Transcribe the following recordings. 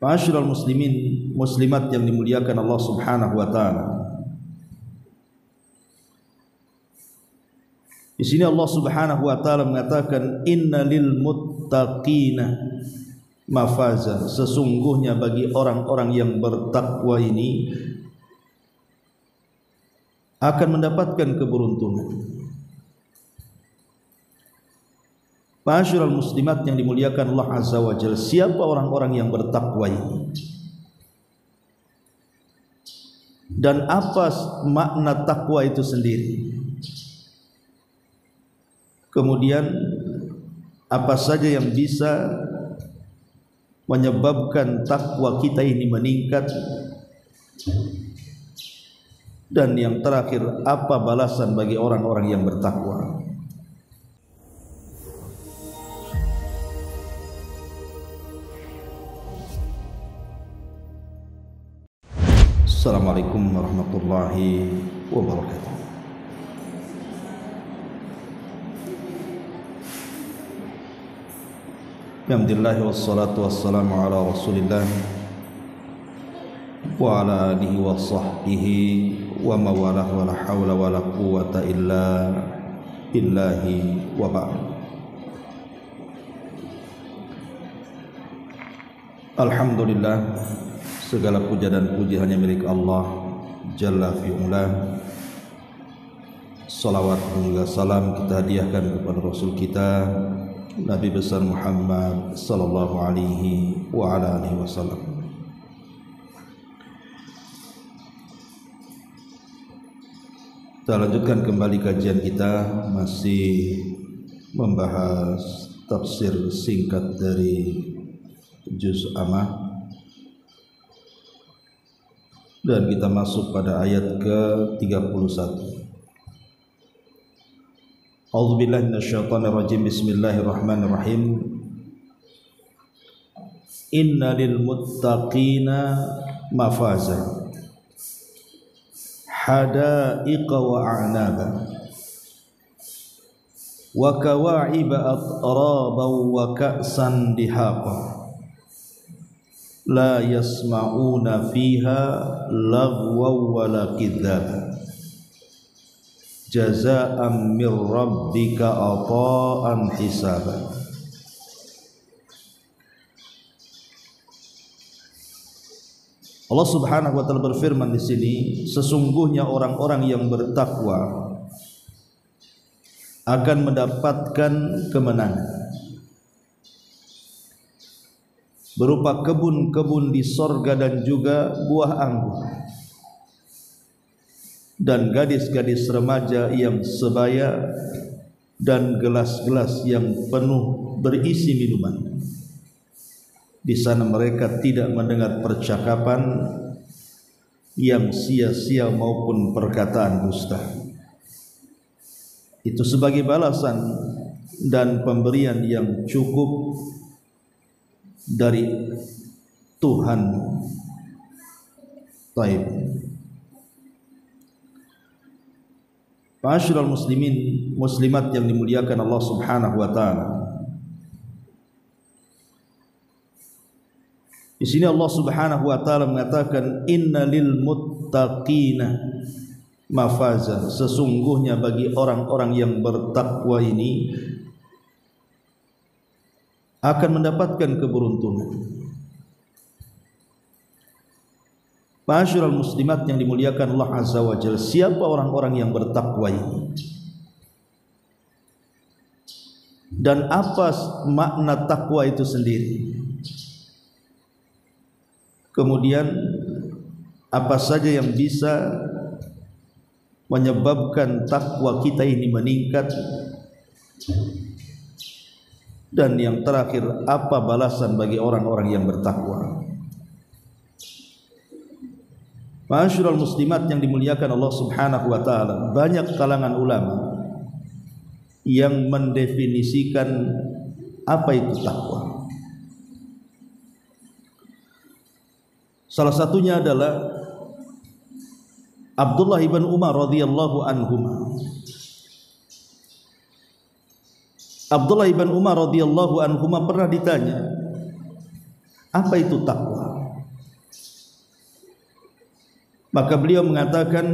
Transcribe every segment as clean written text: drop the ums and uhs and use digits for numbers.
Ma'asyiral muslimin muslimat yang dimuliakan Allah Subhanahu wa taala. Di sini Allah Subhanahu wa taala mengatakan innalil muttaqina mafaza, sesungguhnya bagi orang-orang yang bertakwa ini akan mendapatkan keberuntungan. Ma'asyiral muslimat yang dimuliakan Allah Azza wa Jalla, siapa orang-orang yang bertakwa ini? Dan apa makna takwa itu sendiri? Kemudian apa saja yang bisa menyebabkan takwa kita ini meningkat? Dan yang terakhir, apa balasan bagi orang-orang yang bertakwa? Assalamualaikum warahmatullahi wabarakatuh. Alhamdulillah wassalatu wassalamu ala Rasulillah wa ala alihi wa sahbihi wa mawalah wa la hawla wa la quwwata illa billahi wa ba'd. Alhamdulillah, segala puja dan puji hanya milik Allah Jalla fi'ula. Salawat dan salam kita hadiahkan kepada Rasul kita Nabi besar Muhammad sallallahu alaihi wa ala alihi wasallam. Kita lanjutkan kembali kajian kita, masih membahas tafsir singkat dari Juz Ammah, dan kita masuk pada ayat ke-31. A'udzubillahi minasyaitonir rajim. Bismillahirrahmanirrahim. Innalil muttaqina mafaza hadaiqa wa a'naba wa kawa'iba atraba wa ka'san dihaqa la yasma'una fiha lagwaw wa la kidzaba jazaa'an mir rabbika ata'an hisaba. Allah Subhanahu wa taala berfirman di sini, sesungguhnya orang-orang yang bertakwa akan mendapatkan kemenangan berupa kebun-kebun di sorga dan juga buah anggur, dan gadis-gadis remaja yang sebaya dan gelas-gelas yang penuh berisi minuman. Di sana mereka tidak mendengar percakapan yang sia-sia maupun perkataan dusta. Itu sebagai balasan dan pemberian yang cukup dari Tuhan. Taib. Ma'asyiral muslimin muslimat yang dimuliakan Allah Subhanahu wa taala. Di sini Allah Subhanahu wa taala mengatakan innalil muttaqina mafaza, sesungguhnya bagi orang-orang yang bertakwa ini akan mendapatkan keberuntungan. Ma'asyiral muslimat yang dimuliakan Allah Azza wa Jalla, siapa orang-orang yang bertakwa ini? Dan apa makna takwa itu sendiri? Kemudian apa saja yang bisa menyebabkan takwa kita ini meningkat? Dan yang terakhir, apa balasan bagi orang-orang yang bertakwa? Ma'asyiral muslimat yang dimuliakan Allah Subhanahu wa taala, banyak kalangan ulama yang mendefinisikan apa itu takwa. Salah satunya adalah Abdullah ibn Umar radhiyallahu anhuma. Abdullah ibn Umar radhiyallahu anhuma pernah ditanya, apa itu takwa? Maka beliau mengatakan,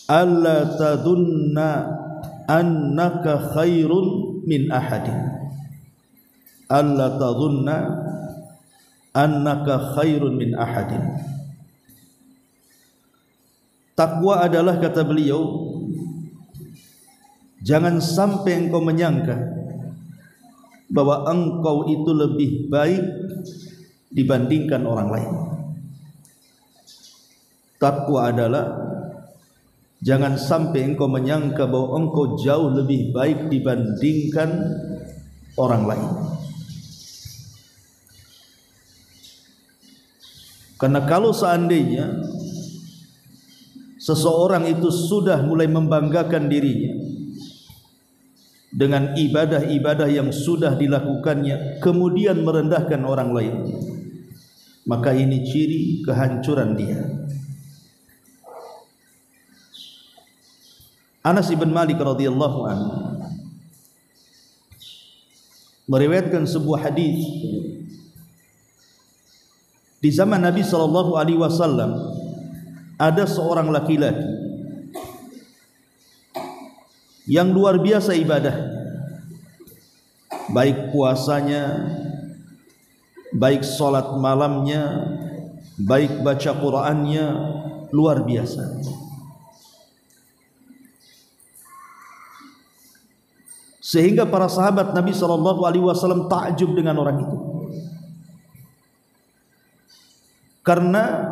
alla tadunna annaka khairun min ahadin. Alla tadunna annaka khairun min ahadin. Takwa adalah, kata beliau, jangan sampai engkau menyangka bahwa engkau itu lebih baik dibandingkan orang lain. Takwa adalah jangan sampai engkau menyangka bahwa engkau jauh lebih baik dibandingkan orang lain. Karena kalau seandainya seseorang itu sudah mulai membanggakan dirinya dengan ibadah-ibadah yang sudah dilakukannya, kemudian merendahkan orang lain, maka ini ciri kehancuran dia. Anas bin Malik radhiyallahu anhu meriwayatkan sebuah hadis. Di zaman Nabi sallallahu alaihi wasallam ada seorang laki-laki yang luar biasa ibadah, baik puasanya, baik salat malamnya, baik baca Qur'annya, luar biasa. Sehingga para sahabat Nabi sallallahu alaihi wasallam takjub dengan orang itu. Karena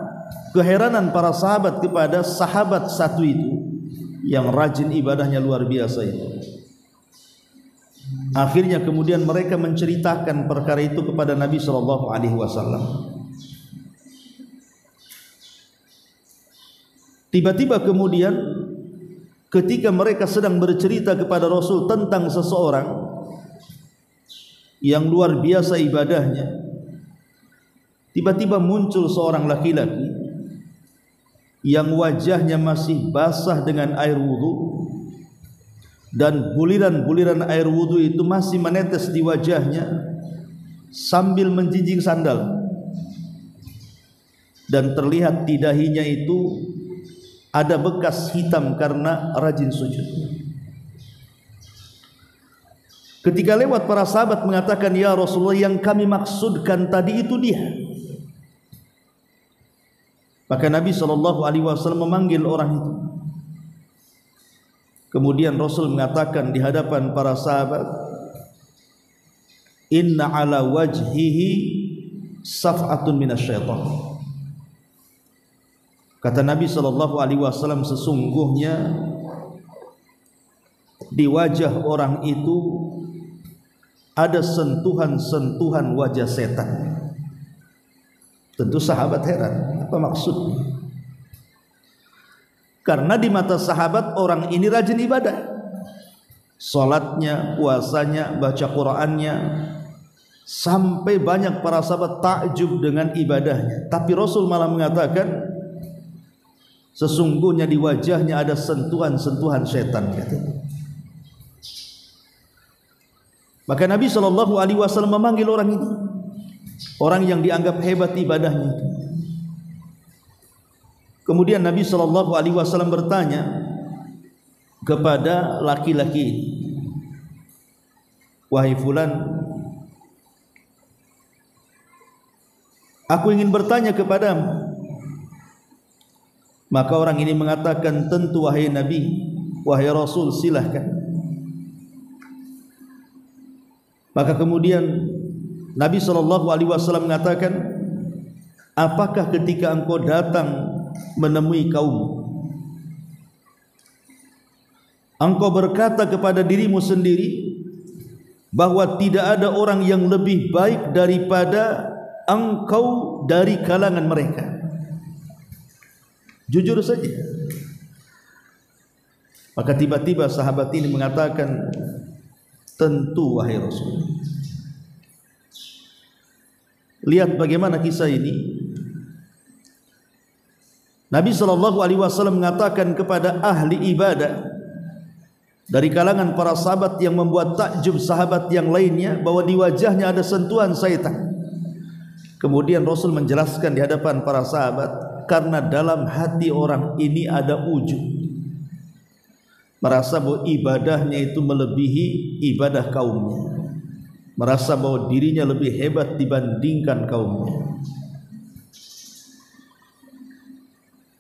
keheranan para sahabat kepada sahabat satu itu yang rajin ibadahnya luar biasa itu. Akhirnya kemudian mereka menceritakan perkara itu kepada Nabi sallallahu alaihi wasallam. Tiba-tiba kemudian ketika mereka sedang bercerita kepada Rasul tentang seseorang yang luar biasa ibadahnya, tiba-tiba muncul seorang laki-laki yang wajahnya masih basah dengan air wudu, dan buliran-buliran air wudu itu masih menetes di wajahnya sambil menjinjing sandal, dan terlihat di dahinya itu ada bekas hitam karena rajin sujud. Ketika lewat, para sahabat mengatakan, ya Rasulullah, yang kami maksudkan tadi itu dia. Maka Nabi SAW memanggil orang itu. Kemudian Rasul mengatakan di hadapan para sahabat, inna ala wajhihi saf'atun minasyaitan. Kata Nabi SAW, sesungguhnya di wajah orang itu ada sentuhan-sentuhan wajah setan. Tentu sahabat heran, apa maksudnya? Karena di mata sahabat orang ini rajin ibadah, salatnya, puasanya, baca Qur'annya, sampai banyak para sahabat takjub dengan ibadahnya. Tapi Rasul malah mengatakan, sesungguhnya di wajahnya ada sentuhan-sentuhan setan. Maka Nabi SAW memanggil orang ini, orang yang dianggap hebat ibadahnya itu. Kemudian Nabi SAW bertanya kepada laki-laki ini, wahai fulan, aku ingin bertanya kepadamu. Maka orang ini mengatakan, tentu wahai Nabi, wahai Rasul, silahkan. Maka kemudian Nabi SAW mengatakan, apakah ketika engkau datang menemui kaum, engkau berkata kepada dirimu sendiri bahwa tidak ada orang yang lebih baik daripada engkau dari kalangan mereka? Jujur saja. Maka tiba-tiba sahabat ini mengatakan, tentu wahai Rasul. Lihat bagaimana kisah ini. Nabi SAW mengatakan kepada ahli ibadah dari kalangan para sahabat yang membuat takjub sahabat yang lainnya bahwa di wajahnya ada sentuhan syaitan. Kemudian Rasul menjelaskan di hadapan para sahabat karena dalam hati orang ini ada ujub, merasa bahwa ibadahnya itu melebihi ibadah kaumnya, merasa bahwa dirinya lebih hebat dibandingkan kaumnya.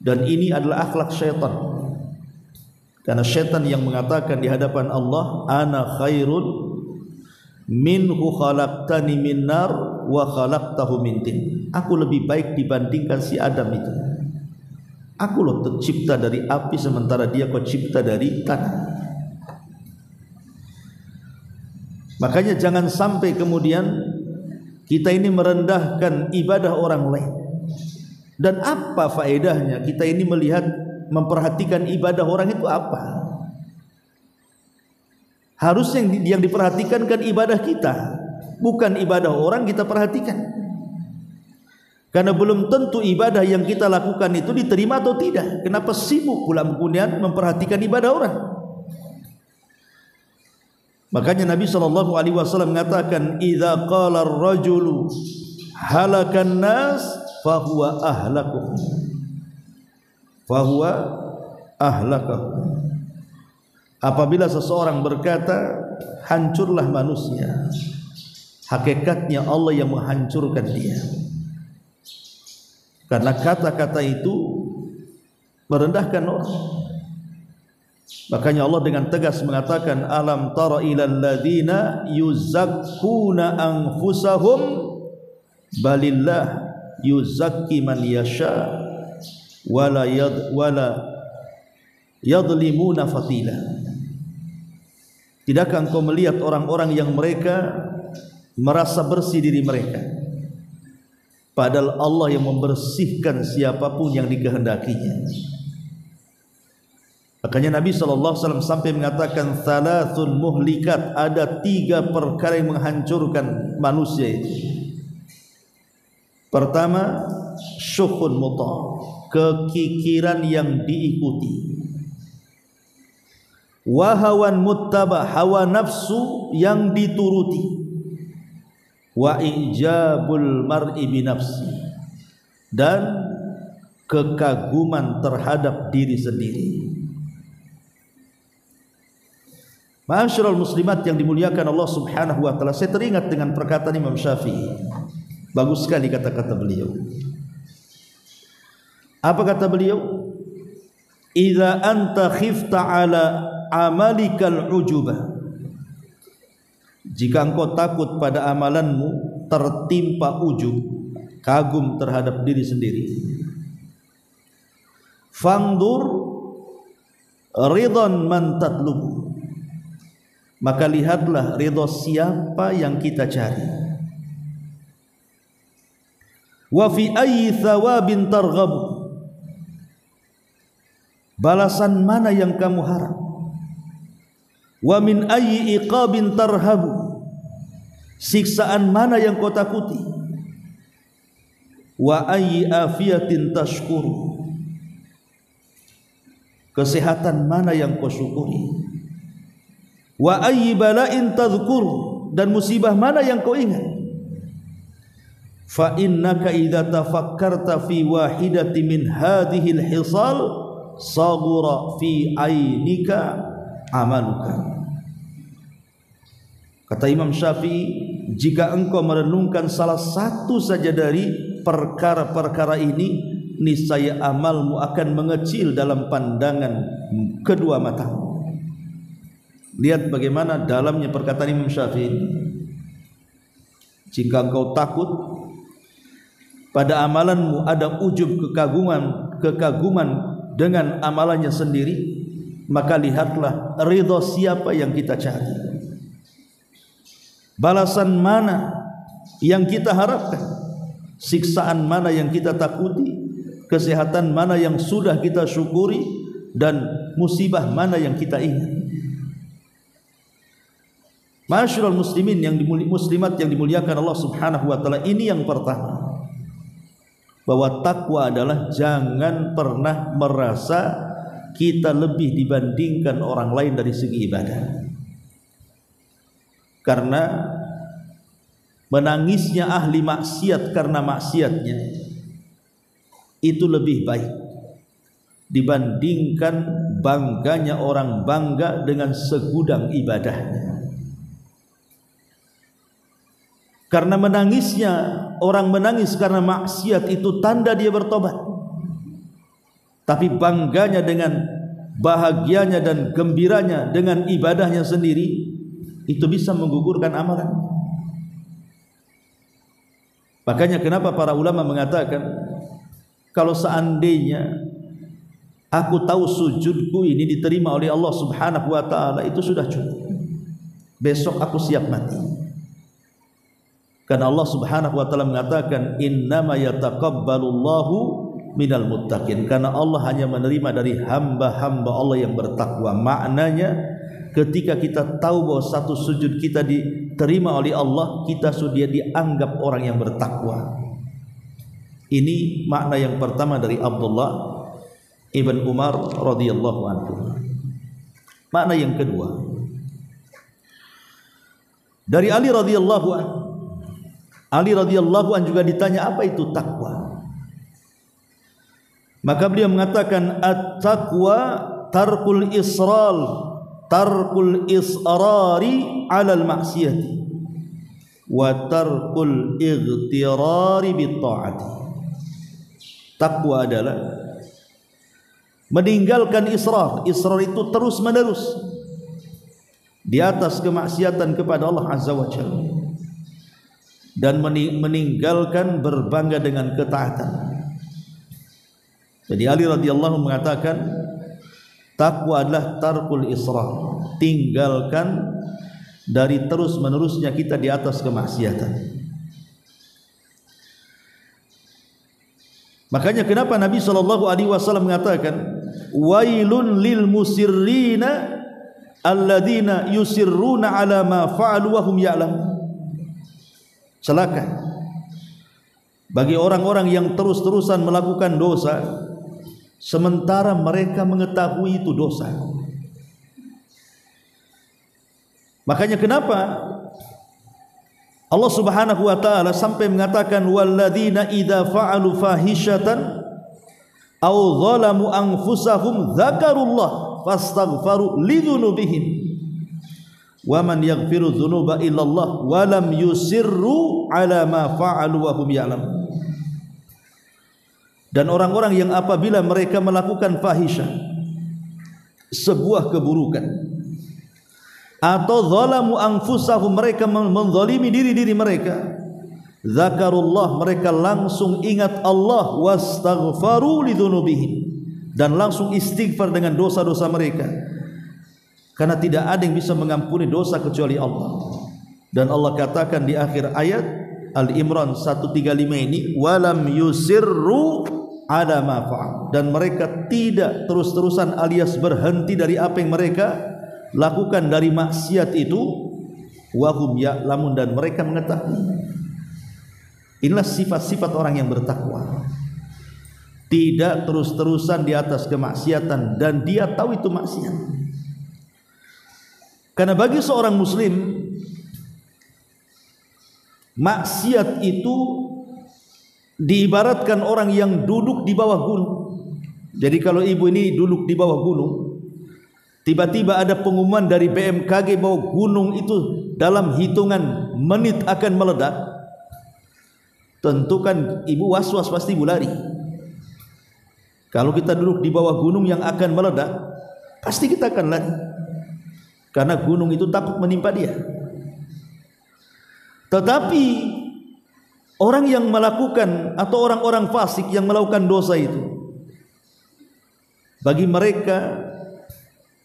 Dan ini adalah akhlak syaitan, karena syaitan yang mengatakan di hadapan Allah, ana khairun minhu khalaqtani min nar wa khalaqtahu min tin. Aku lebih baik dibandingkan si Adam itu. Aku loh tercipta dari api sementara dia kau cipta dari tanah. Makanya jangan sampai kemudian kita ini merendahkan ibadah orang lain. Dan apa faedahnya kita ini melihat, memperhatikan ibadah orang itu apa? Harusnya yang diperhatikan kan ibadah kita, bukan ibadah orang kita perhatikan. Karena belum tentu ibadah yang kita lakukan itu diterima atau tidak. Kenapa sibuk pula kemudian memperhatikan ibadah orang? Makanya Nabi SAW mengatakan, idza qala ar-rajulu halakan nas fahuwa ahlakuhum, fahuwa ahlakuhum. Apabila seseorang berkata hancurlah manusia, hakikatnya Allah yang menghancurkan dia. Karena kata-kata itu merendahkan orang. Makanya Allah dengan tegas mengatakan, alam tara ilal ladzina yuzakkuna anfusahum balillah yuzakki man yasha wala yadlimuna fatila. Tidakkah engkau melihat orang-orang yang mereka merasa bersih diri mereka, padahal Allah yang membersihkan siapapun yang dikehendakinya. Makanya Nabi SAW sampai mengatakan, thalathun muhlikat, ada 3 perkara yang menghancurkan manusia itu. Pertama, syukhun muta', kekikiran yang diikuti. Wahawan muttaba', hawa nafsu yang dituruti. Wa ijabul mar'i binafsi, dan kekaguman terhadap diri sendiri. Ma'asyiral muslimat yang dimuliakan Allah Subhanahu wa taala, saya teringat dengan perkataan Imam Syafi'i. Bagus sekali kata-kata beliau. Apa kata beliau? Idza anta khifta ala amalikal ujubah, jika engkau takut pada amalanmu tertimpa ujub, kagum terhadap diri sendiri, fangdur ridhan man tatlubu, maka lihatlah ridha siapa yang kita cari. Wa fi ayyi thawabin targhabu, balasan mana yang kamu harap. Wa min ayyi iqabin tarhabu, siksaan mana yang kau takuti. Wa ayyi afiyatin tashkuru, kesehatan mana yang kau syukuri. Wa ayyi bala'in tadhkuru, dan musibah mana yang kau ingat. Fa innaka idza tafakkarta fi wahidati min hadhihi al-hisal saghura fi ainika amaluka. Kata Imam Syafi'i, jika engkau merenungkan salah satu saja dari perkara-perkara ini, niscaya amalmu akan mengecil dalam pandangan kedua matamu. Lihat bagaimana dalamnya perkataan Imam Syafi'i. Jika engkau takut pada amalanmu ada ujub, kekaguman dengan amalannya sendiri, maka lihatlah ridha siapa yang kita cari, balasan mana yang kita harapkan, siksaan mana yang kita takuti, kesehatan mana yang sudah kita syukuri, dan musibah mana yang kita ingat. Ma'asyiral muslimin yang muslimat yang dimuliakan Allah Subhanahu wa taala, ini yang pertama, bahwa takwa adalah jangan pernah merasa kita lebih dibandingkan orang lain dari segi ibadah. Karena menangisnya ahli maksiat karena maksiatnya itu lebih baik dibandingkan bangganya orang bangga dengan segudang ibadahnya. Karena menangisnya, orang menangis karena maksiat itu tanda dia bertobat. Tapi bangganya dengan bahagianya dan gembiranya dengan ibadahnya sendiri, itu bisa menggugurkan amalan. Makanya kenapa para ulama mengatakan, kalau seandainya aku tahu sujudku ini diterima oleh Allah Subhanahu wa ta'ala, itu sudah cukup. Besok aku siap mati. Karena Allah Subhanahu wa ta'ala mengatakan, innama yataqabbalullahu minal muttaqin. Karena Allah hanya menerima dari hamba-hamba Allah yang bertakwa. Maknanya ketika kita tahu bahwa satu sujud kita diterima oleh Allah, kita sudah dianggap orang yang bertakwa. Ini makna yang pertama dari Abdullah ibn Umar radhiyallahu anhu. Makna yang kedua dari Ali radhiyallahu anhu. Ali radhiyallahu anhu juga ditanya apa itu takwa. Maka beliau mengatakan, at-taqwa tarkul israri 'alal maksiyati wa tarkul ightirari bit ta'ati. Takwa adalah meninggalkan israr. Israr itu terus menerus di atas kemaksiatan kepada Allah Azza wa Jalla, dan meninggalkan berbangga dengan ketaatan. Jadi Ali radhiyallahu mengatakan, takwa adalah tarkul israr, tinggalkan dari terus menerusnya kita di atas kemaksiatan. Makanya kenapa Nabi SAW mengatakan, wailun lil musirrina alladzina yusirruna ala ma fa'alu wa hum ya'lamun. Celaka bagi orang-orang yang terus-terusan melakukan dosa sementara mereka mengetahui itu dosa. Makanya kenapa Allah Subhanahu wa ta'ala sampai mengatakan, walladzina idza fa'alu fahishatan aw zalamu anfusahum dzakarullah fastaghfaru lidzunubihim wa man yaghfiru dzunuba illallah wa lam yusirru ala ma fa'alu wa hum ya'lamun. Dan orang-orang yang apabila mereka melakukan fahisyah, sebuah keburukan, atau zalamu anfusahum, mereka menzalimi diri-diri mereka, zakarullah, mereka langsung ingat Allah, wastaghfaru lidzunubihim, dan langsung istighfar dengan dosa-dosa mereka. Karena tidak ada yang bisa mengampuni dosa kecuali Allah. Dan Allah katakan di akhir ayat Al-Imran 135 ini, walam yusirru ala ma fa'al, dan mereka tidak terus-terusan alias berhenti dari apa yang mereka lakukan dari maksiat itu, wahum ya'lamun, dan mereka mengetahui. Inilah sifat-sifat orang yang bertakwa, tidak terus-terusan di atas kemaksiatan dan dia tahu itu maksiat. Karena bagi seorang muslim, maksiat itu diibaratkan orang yang duduk di bawah gunung. Jadi kalau ibu ini duduk di bawah gunung, tiba-tiba ada pengumuman dari BMKG bahwa gunung itu dalam hitungan menit akan meledak, tentu kan ibu was-was, pasti ibu lari. Kalau kita duduk di bawah gunung yang akan meledak, pasti kita akan lari, karena gunung itu takut menimpa dia. Tetapi orang yang melakukan, atau orang-orang fasik yang melakukan dosa itu, bagi mereka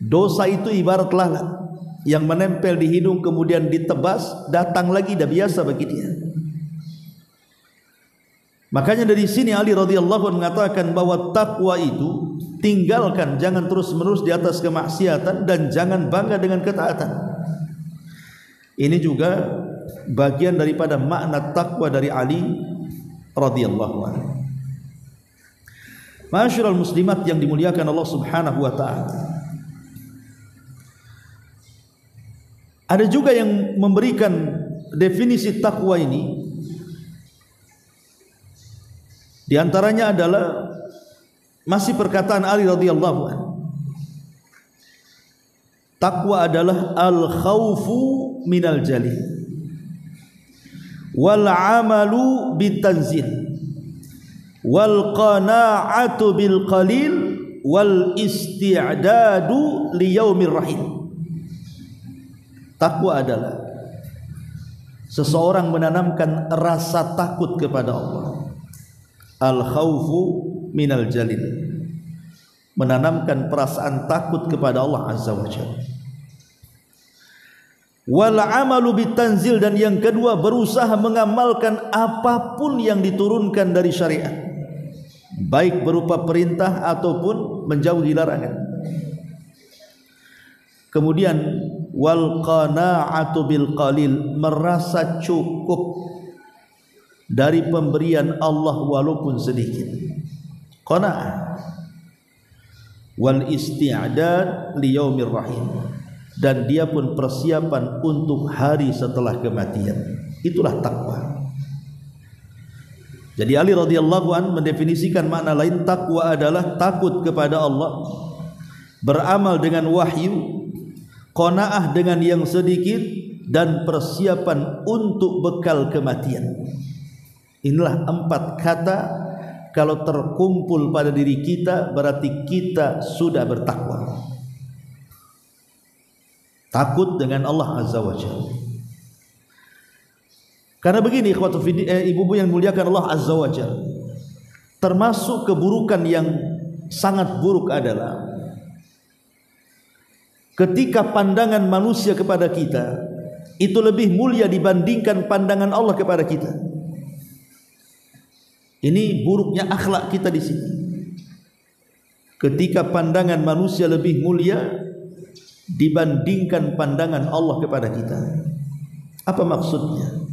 dosa itu ibarat lalat yang menempel di hidung kemudian ditebas, datang lagi, dah biasa bagi dia. Makanya dari sini Ali radhiyallahu anhu mengatakan bahwa takwa itu tinggalkan, jangan terus-menerus di atas kemaksiatan, dan jangan bangga dengan ketaatan. Ini juga bagian daripada makna takwa dari Ali radhiyallahu anhu. Ma'asyiral muslimat yang dimuliakan Allah Subhanahu wa ta'ala, ada juga yang memberikan definisi takwa ini Di antaranya adalah masih perkataan Ali radhiyallahu anhu. Takwa adalah al-khaufu minal jalil wal amalu bitanzil wal qana'atu bil qalil wal isti'dadu li yaumir rahim. Takwa adalah seseorang menanamkan rasa takut kepada Allah. Al-khaufu minal jalil, menanamkan perasaan takut kepada Allah Azza wa Jalla. Wal amalu bitanzil, dan yang kedua berusaha mengamalkan apapun yang diturunkan dari syariat, baik berupa perintah ataupun menjauhi larangan. Kemudian wal qana'atu bil qalil, merasa cukup dari pemberian Allah walaupun sedikit. Qana'ah. Wal isti'dad li yaumir rahim, dan dia pun persiapan untuk hari setelah kematian. Itulah takwa. Jadi Ali radhiyallahu anhu mendefinisikan makna lain, takwa adalah takut kepada Allah, beramal dengan wahyu, qanaah dengan yang sedikit, dan persiapan untuk bekal kematian. Inilah 4 kata, kalau terkumpul pada diri kita berarti kita sudah bertakwa. Takut dengan Allah Azza wa Jalla. Karena begini ibu-ibu yang muliakan Allah Azza wa Jalla, termasuk keburukan yang sangat buruk adalah ketika pandangan manusia kepada kita itu lebih mulia dibandingkan pandangan Allah kepada kita. Ini buruknya akhlak kita di sini. Ketika pandangan manusia lebih mulia dibandingkan pandangan Allah kepada kita. Apa maksudnya?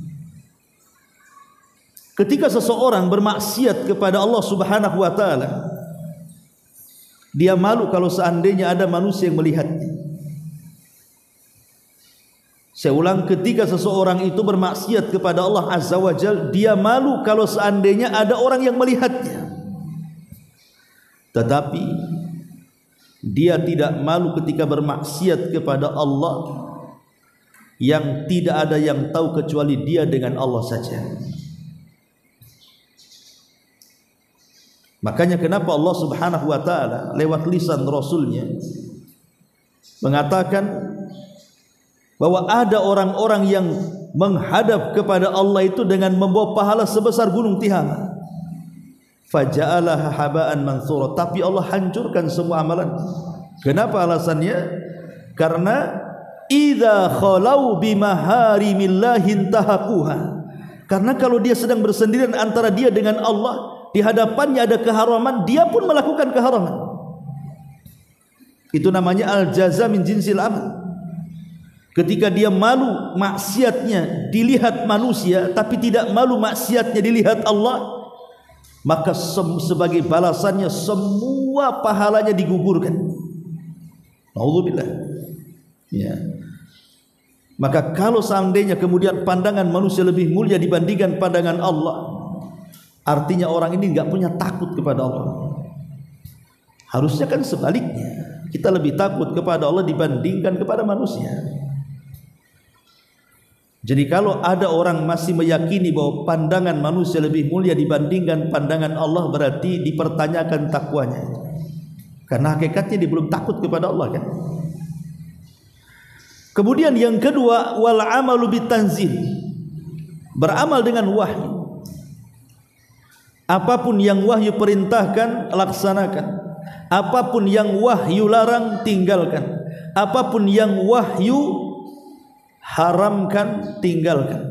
Ketika seseorang bermaksiat kepada Allah Subhanahu wa taala, dia malu kalau seandainya ada manusia yang melihatnya. Saya ulang, ketika seseorang itu bermaksiat kepada Allah Azza wa Jalla, dia malu kalau seandainya ada orang yang melihatnya. Tetapi dia tidak malu ketika bermaksiat kepada Allah yang tidak ada yang tahu kecuali dia dengan Allah saja. Makanya kenapa Allah Subhanahu wa taala lewat lisan Rasulnya mengatakan bahwa ada orang-orang yang menghadap kepada Allah itu dengan membawa pahala sebesar gunung Tihama. Faja'alaha haba'an mansura, tapi Allah hancurkan semua amalan. Kenapa alasannya? Karena idza khalau bimaharimillahi intahaquha. Karena kalau dia sedang bersendirian antara dia dengan Allah, di hadapannya ada keharaman, dia pun melakukan keharaman. Itu namanya al-jaza min jinsil amal. Ketika dia malu maksiatnya dilihat manusia, tapi tidak malu maksiatnya dilihat Allah, maka sebagai balasannya semua pahalanya digugurkan. Alhamdulillah. Ya. Maka kalau seandainya kemudian pandangan manusia lebih mulia dibandingkan pandangan Allah, artinya orang ini enggak punya takut kepada Allah. Harusnya kan sebaliknya, kita lebih takut kepada Allah dibandingkan kepada manusia. Jadi kalau ada orang masih meyakini bahwa pandangan manusia lebih mulia dibandingkan pandangan Allah, berarti dipertanyakan takwanya. Karena hakikatnya dia belum takut kepada Allah kan. Kemudian yang kedua, wal amalu bitanzil, beramal dengan wahyu. Apapun yang wahyu perintahkan, laksanakan. Apapun yang wahyu larang, tinggalkan. Apapun yang wahyu haramkan, tinggalkan.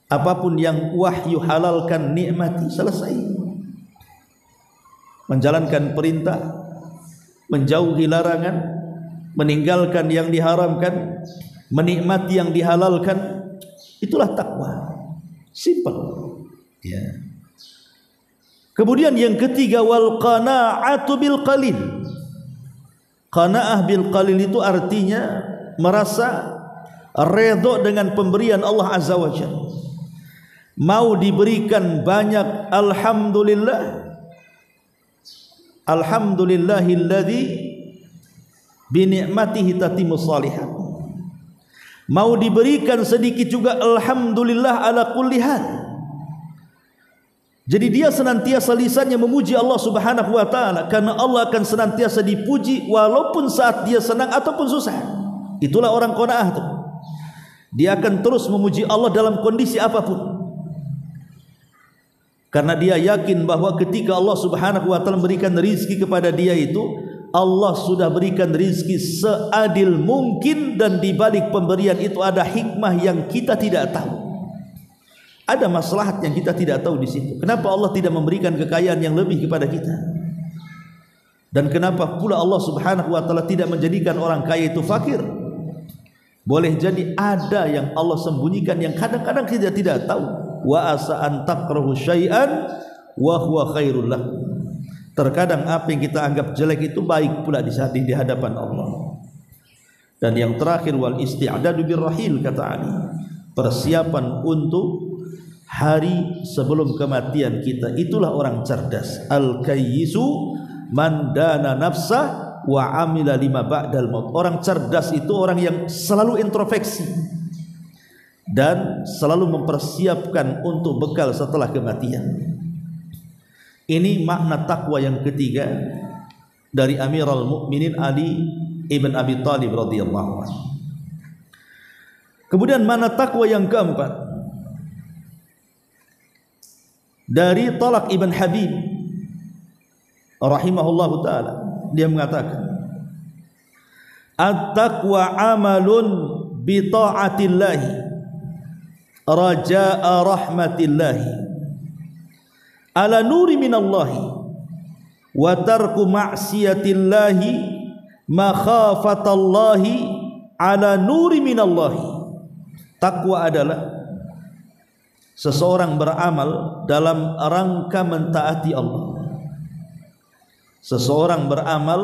Apapun yang wahyu halalkan, nikmati. Selesai. Menjalankan perintah, menjauhi larangan, meninggalkan yang diharamkan, menikmati yang dihalalkan. Itulah takwa. Simple. Ya. Kemudian yang ketiga, wal qana'atu bil qalil. Qana'ah bil qalil itu artinya merasa redha dengan pemberian Allah Azza wa Jalla. mau diberikan banyak alhamdulillah, alhamdulillahilladzi bi ni'matihi tatimmus shalihat. Mau diberikan sedikit juga alhamdulillah ala kulli hal. Jadi dia senantiasa lisannya memuji Allah Subhanahu wa taala, karena Allah akan senantiasa dipuji walaupun saat dia senang ataupun susah. Itulah orang qanaah tuh. Dia akan terus memuji Allah dalam kondisi apapun. Karena dia yakin bahwa ketika Allah Subhanahu wa taala memberikan rezeki kepada dia itu, Allah sudah berikan rezeki seadil mungkin, dan di balik pemberian itu ada hikmah yang kita tidak tahu. Ada maslahat yang kita tidak tahu di situ. Kenapa Allah tidak memberikan kekayaan yang lebih kepada kita? Dan kenapa pula Allah Subhanahu wa taala tidak menjadikan orang kaya itu fakir? Boleh jadi ada yang Allah sembunyikan yang kadang-kadang kita tidak tahu. Wa asa an takrahu syai'an wa huwa khairul lakum. Terkadang apa yang kita anggap jelek itu baik pula di hadapan Allah. Dan yang terakhir, wal isti'dadu birrahil, kata Ali, persiapan untuk hari sebelum kematian kita. Itulah orang cerdas. Al-kayyisu man dana nafsah wa amila lima ba'dal maut. Orang cerdas itu orang yang selalu introspeksi dan selalu mempersiapkan untuk bekal setelah kematian. Ini makna takwa yang ketiga dari Amirul Mukminin Ali ibn Abi Thalib radhiyallahu anhu. Kemudian makna takwa yang keempat dari Talaq ibn Habib rahimahullahu taala, dia mengatakan, at-taqwa amalun bi ta'atillahi raja'a rahmatillahi ala nuri minallahi wa tarku ma'siyatillahi makhafatallahi ala nuri minallahi. Takwa adalah seseorang beramal dalam rangka mentaati Allah. Seseorang beramal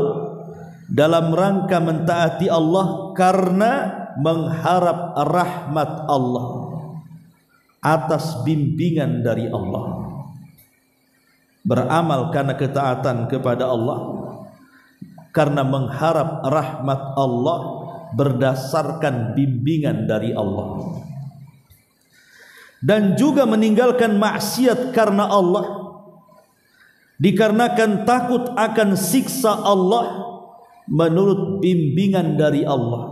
dalam rangka mentaati Allah karena mengharap rahmat Allah, atas bimbingan dari Allah. Beramal karena ketaatan kepada Allah, karena mengharap rahmat Allah berdasarkan bimbingan dari Allah. Dan juga meninggalkan maksiat karena Allah, dikarenakan takut akan siksa Allah menurut bimbingan dari Allah.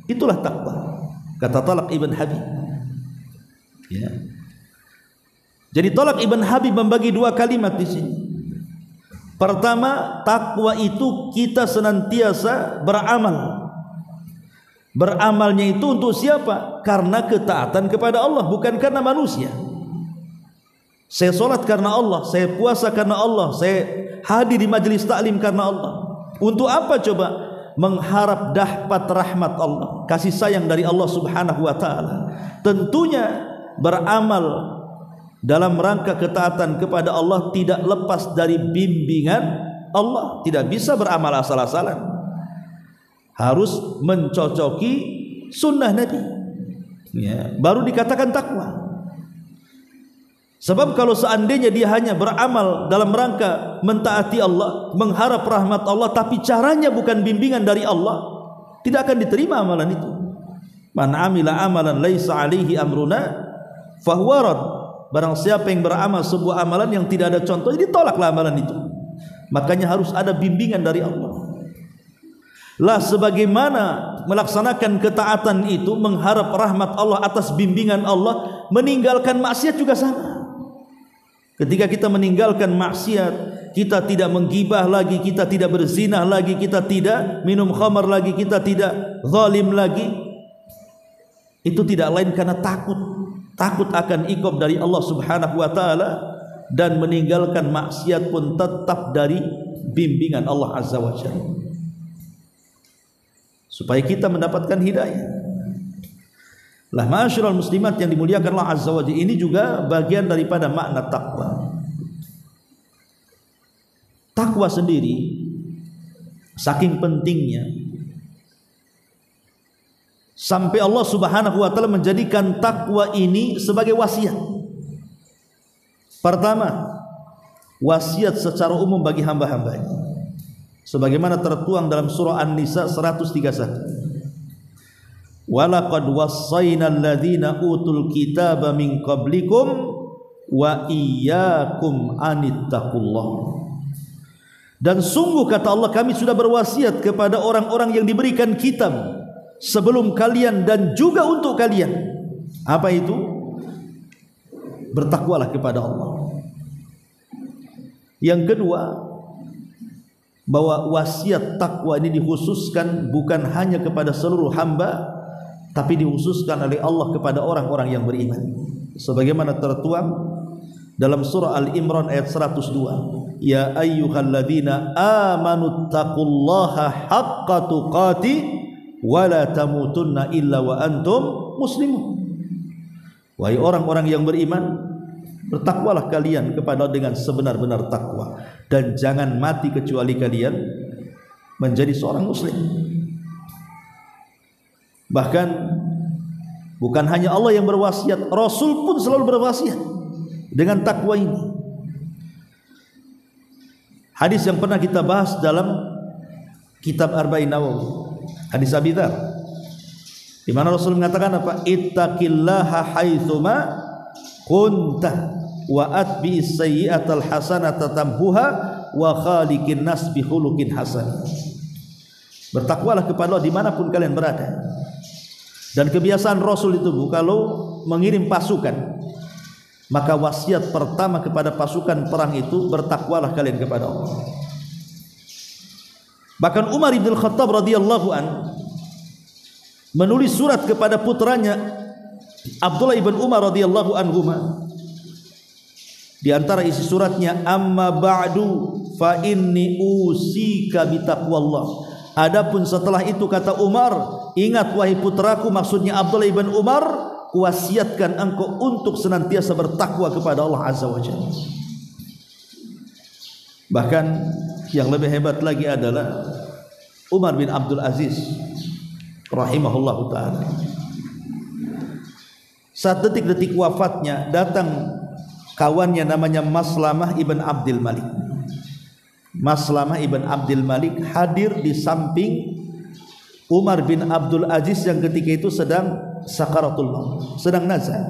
Itulah takwa, kata Talaq ibn Habib. Ya. Jadi Talaq ibn Habib membagi dua kalimat di sini. Pertama, takwa itu kita senantiasa beramal. Beramalnya itu untuk siapa? Karena ketaatan kepada Allah, bukan karena manusia. Saya sholat karena Allah, saya puasa karena Allah, saya hadir di majelis taklim karena Allah. Untuk apa coba? Mengharap dapat rahmat Allah, kasih sayang dari Allah Subhanahu wa taala. Tentunya beramal dalam rangka ketaatan kepada Allah tidak lepas dari bimbingan Allah. Tidak bisa beramal asal-asalan, harus mencocoki sunnah Nabi, ya, baru dikatakan takwa. Sebab kalau seandainya dia hanya beramal dalam rangka mentaati Allah, mengharap rahmat Allah, tapi caranya bukan bimbingan dari Allah, tidak akan diterima amalan itu. Man amila amalan laisa alaihi amruna fahuwa rad. Barang siapa yang beramal sebuah amalan yang tidak ada contohnya, ditolaklah amalan itu. Makanya harus ada bimbingan dari Allah. Lah sebagaimana melaksanakan ketaatan itu mengharap rahmat Allah atas bimbingan Allah, meninggalkan maksiat juga sama. Ketika kita meninggalkan maksiat, kita tidak menggibah lagi, kita tidak berzina lagi, kita tidak minum khamar lagi, kita tidak zalim lagi, itu tidak lain karena takut akan iqab dari Allah Subhanahu wa taala, dan meninggalkan maksiat pun tetap dari bimbingan Allah Azza wa Jalla, supaya kita mendapatkan hidayah. Lah ma'asyiral muslimat yang dimuliakan Allah Azza wa Jalla, ini juga bagian daripada makna takwa. Takwa sendiri saking pentingnya sampai Allah Subhanahu wa taala menjadikan takwa ini sebagai wasiat. Pertama, wasiat secara umum bagi hamba-hambanya, sebagaimana tertuang dalam surah An-Nisa 131. Walaqad wassaynal ladzina utul kitaba min qablikum wa iyyakum anittaqullah. Dan sungguh kata Allah, kami sudah berwasiat kepada orang-orang yang diberikan kitab sebelum kalian dan juga untuk kalian. Apa itu? Bertakwalah kepada Allah. Yang kedua, bahwa wasiat takwa ini dikhususkan bukan hanya kepada seluruh hamba, tapi dikhususkan oleh Allah kepada orang-orang yang beriman, sebagaimana tertuang dalam surah Al-Imran ayat 102. Ya ayyuhalladzina amanu taqullaha haqqa tuqatih wa la tamutunna illa wa antum muslimun. Wahai orang-orang yang beriman, bertakwalah kalian kepada dengan sebenar-benar takwa, dan jangan mati kecuali kalian menjadi seorang muslim. Bahkan bukan hanya Allah yang berwasiat, Rasul pun selalu berwasiat dengan takwa ini. Hadis yang pernah kita bahas dalam kitab Arba'in Nawawi, hadis Abi Dzar, di mana Rasul mengatakan apa? Ittaqillaha haitsuma kunta wa atbi'is sayyi'atal hasanata tamhuha wa khaliqin nas bi khuluqin hasan. Bertakwalah kepada Allah dimanapun kalian berada. Dan kebiasaan Rasul itu kalau mengirim pasukan, maka wasiat pertama kepada pasukan perang itu, bertakwalah kalian kepada Allah. Bahkan Umar bin Khattab radhiyallahu an menulis surat kepada putranya Abdullah ibn Umar radhiyallahu anhuma. Di antara isi suratnya, amma ba'du fa inni usika bi taqwallah. Adapun setelah itu, kata Umar, ingat wahai putraku, maksudnya Abdullah ibn Umar, kuwasiatkan engkau untuk senantiasa bertakwa kepada Allah Azza wa Jalla. Bahkan yang lebih hebat lagi adalah Umar bin Abdul Aziz rahimahullahu ta'ala. Saat detik-detik wafatnya, datang kawannya namanya Maslamah ibn Abdul Malik. Maslamah ibn Abdul Malik hadir di samping Umar bin Abdul Aziz yang ketika itu sedang sakaratul maut, sedang nazar.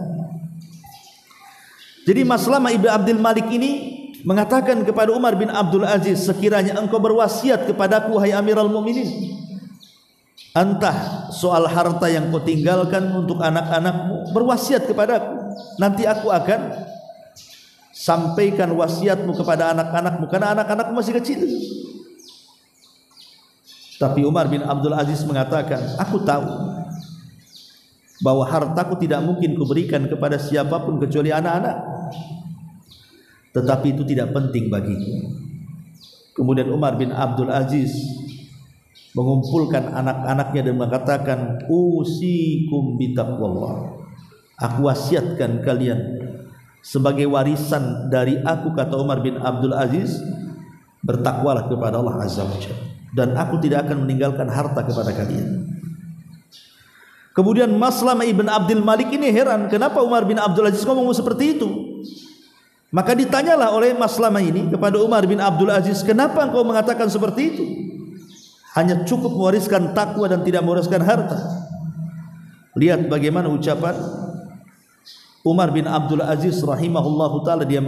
Jadi Maslamah ibn Abdul Malik ini mengatakan kepada Umar bin Abdul Aziz, sekiranya engkau berwasiat kepadaku wahai Amirul Mukminin, entah soal harta yang kau tinggalkan untuk anak-anakmu, berwasiat kepadaku, nanti aku akan sampaikan wasiatmu kepada anak-anakmu, karena anak-anakmu masih kecil. Tapi Umar bin Abdul Aziz mengatakan, aku tahu bahwa hartaku tidak mungkin kuberikan kepada siapapun kecuali anak-anak, tetapi itu tidak penting bagiku. Kemudian Umar bin Abdul Aziz mengumpulkan anak-anaknya dan mengatakan, usikum bitaqwallah, aku wasiatkan kalian sebagai warisan dari aku, kata Umar bin Abdul Aziz, bertakwalah kepada Allah Azza wa Jalla, dan aku tidak akan meninggalkan harta kepada kalian. Kemudian Maslamah ibn Abdul Malik ini heran, kenapa Umar bin Abdul Aziz ngomong seperti itu? Maka ditanyalah oleh Maslamah ini kepada Umar bin Abdul Aziz, kenapa engkau mengatakan seperti itu? Hanya cukup mewariskan takwa dan tidak mewariskan harta. Lihat bagaimana ucapan Umar bin Abdul Aziz rahimahullahu ta'ala. Dia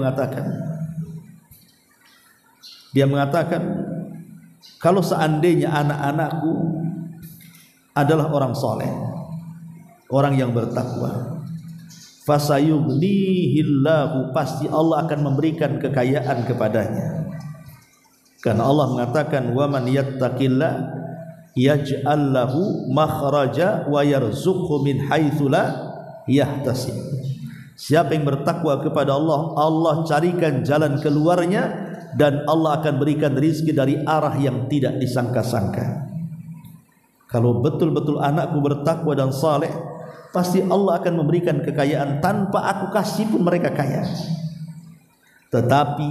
mengatakan, kalau seandainya anak-anakku adalah orang soleh, orang yang bertakwa, fasayughnihillahu, pasti Allah akan memberikan kekayaan kepadanya. Karena Allah mengatakan, wa man yattaqillah yaj'al lahu makhraja wa yarzuqhu min haitsu la yahtasib. Siapa yang bertakwa kepada Allah, Allah carikan jalan keluarnya, dan Allah akan berikan rizki dari arah yang tidak disangka-sangka. Kalau betul-betul anakku bertakwa dan saleh, pasti Allah akan memberikan kekayaan tanpa aku kasih pun mereka kaya. Tetapi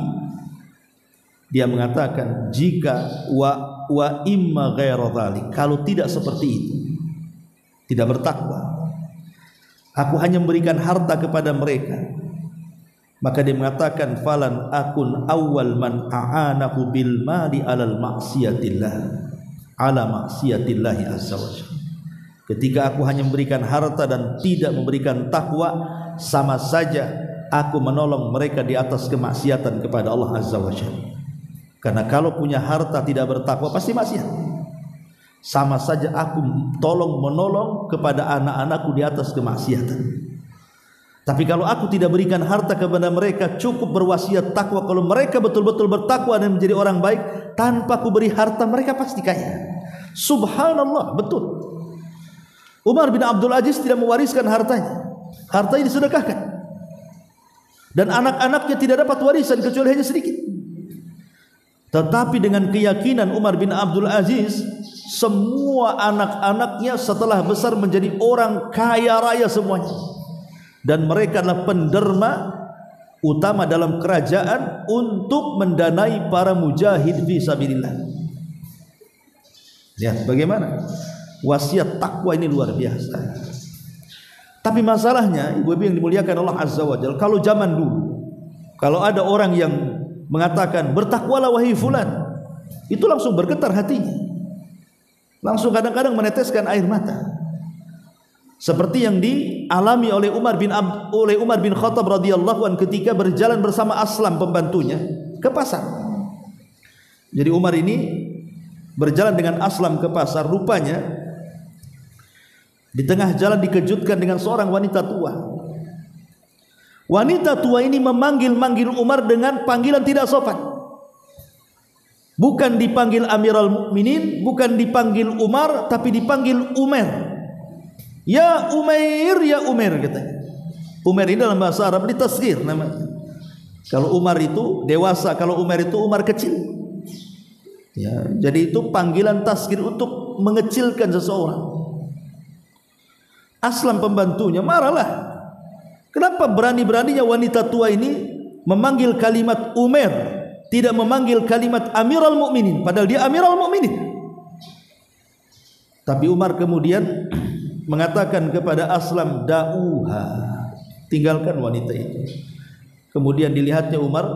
dia mengatakan, jika wa imma ghairu dzalik, kalau tidak seperti itu, tidak bertakwa, aku hanya memberikan harta kepada mereka Maka dia mengatakan falan akun awwal man a'anahu bil mali alal maksiatillah ala maksiatillahi azza wajalla. Ketika aku hanya memberikan harta dan tidak memberikan takwa, sama saja aku menolong mereka di atas kemaksiatan kepada Allah azza wajalla. Karena kalau punya harta tidak bertakwa pasti maksiat. Sama saja aku tolong menolong kepada anak-anakku di atas kemaksiatan. Tapi kalau aku tidak berikan harta kepada mereka, cukup berwasiat takwa. Kalau mereka betul-betul bertakwa dan menjadi orang baik, tanpa aku beri harta mereka pasti kaya. Subhanallah, betul. Umar bin Abdul Aziz tidak mewariskan hartanya. Hartanya disedekahkan. Dan anak-anaknya tidak dapat warisan kecuali hanya sedikit. Tetapi dengan keyakinan Umar bin Abdul Aziz, semua anak-anaknya setelah besar menjadi orang kaya raya semuanya. Dan mereka adalah penderma utama dalam kerajaan untuk mendanai para mujahid fi sabilillah. Lihat bagaimana wasiat takwa ini luar biasa. Tapi masalahnya, ibu-ibu yang dimuliakan Allah azza wajalla, kalau zaman dulu kalau ada orang yang mengatakan bertakwalah wahai fulan, itu langsung bergetar hatinya, langsung kadang-kadang meneteskan air mata. Seperti yang dialami oleh Umar bin Khattab radhiyallahu anhu ketika berjalan bersama Aslam pembantunya ke pasar. Jadi Umar ini berjalan dengan Aslam ke pasar, rupanya di tengah jalan dikejutkan dengan seorang wanita tua. Wanita tua ini memanggil-manggil Umar dengan panggilan tidak sopan. Bukan dipanggil Amirul Mukminin, bukan dipanggil Umar, tapi dipanggil Umar. Ya Umair, ya Umar katanya. Umar ini dalam bahasa Arab ditasghir namanya. Kalau Umar itu dewasa, kalau Umar itu Umar kecil. Ya, jadi itu panggilan tasghir untuk mengecilkan seseorang. Aslam pembantunya marahlah. Kenapa berani-beraninya wanita tua ini memanggil kalimat Umar, tidak memanggil kalimat Amirul Mukminin, padahal dia Amirul Mukminin. Tapi Umar kemudian mengatakan kepada Aslam, da'uha, tinggalkan wanita itu. Kemudian dilihatnya Umar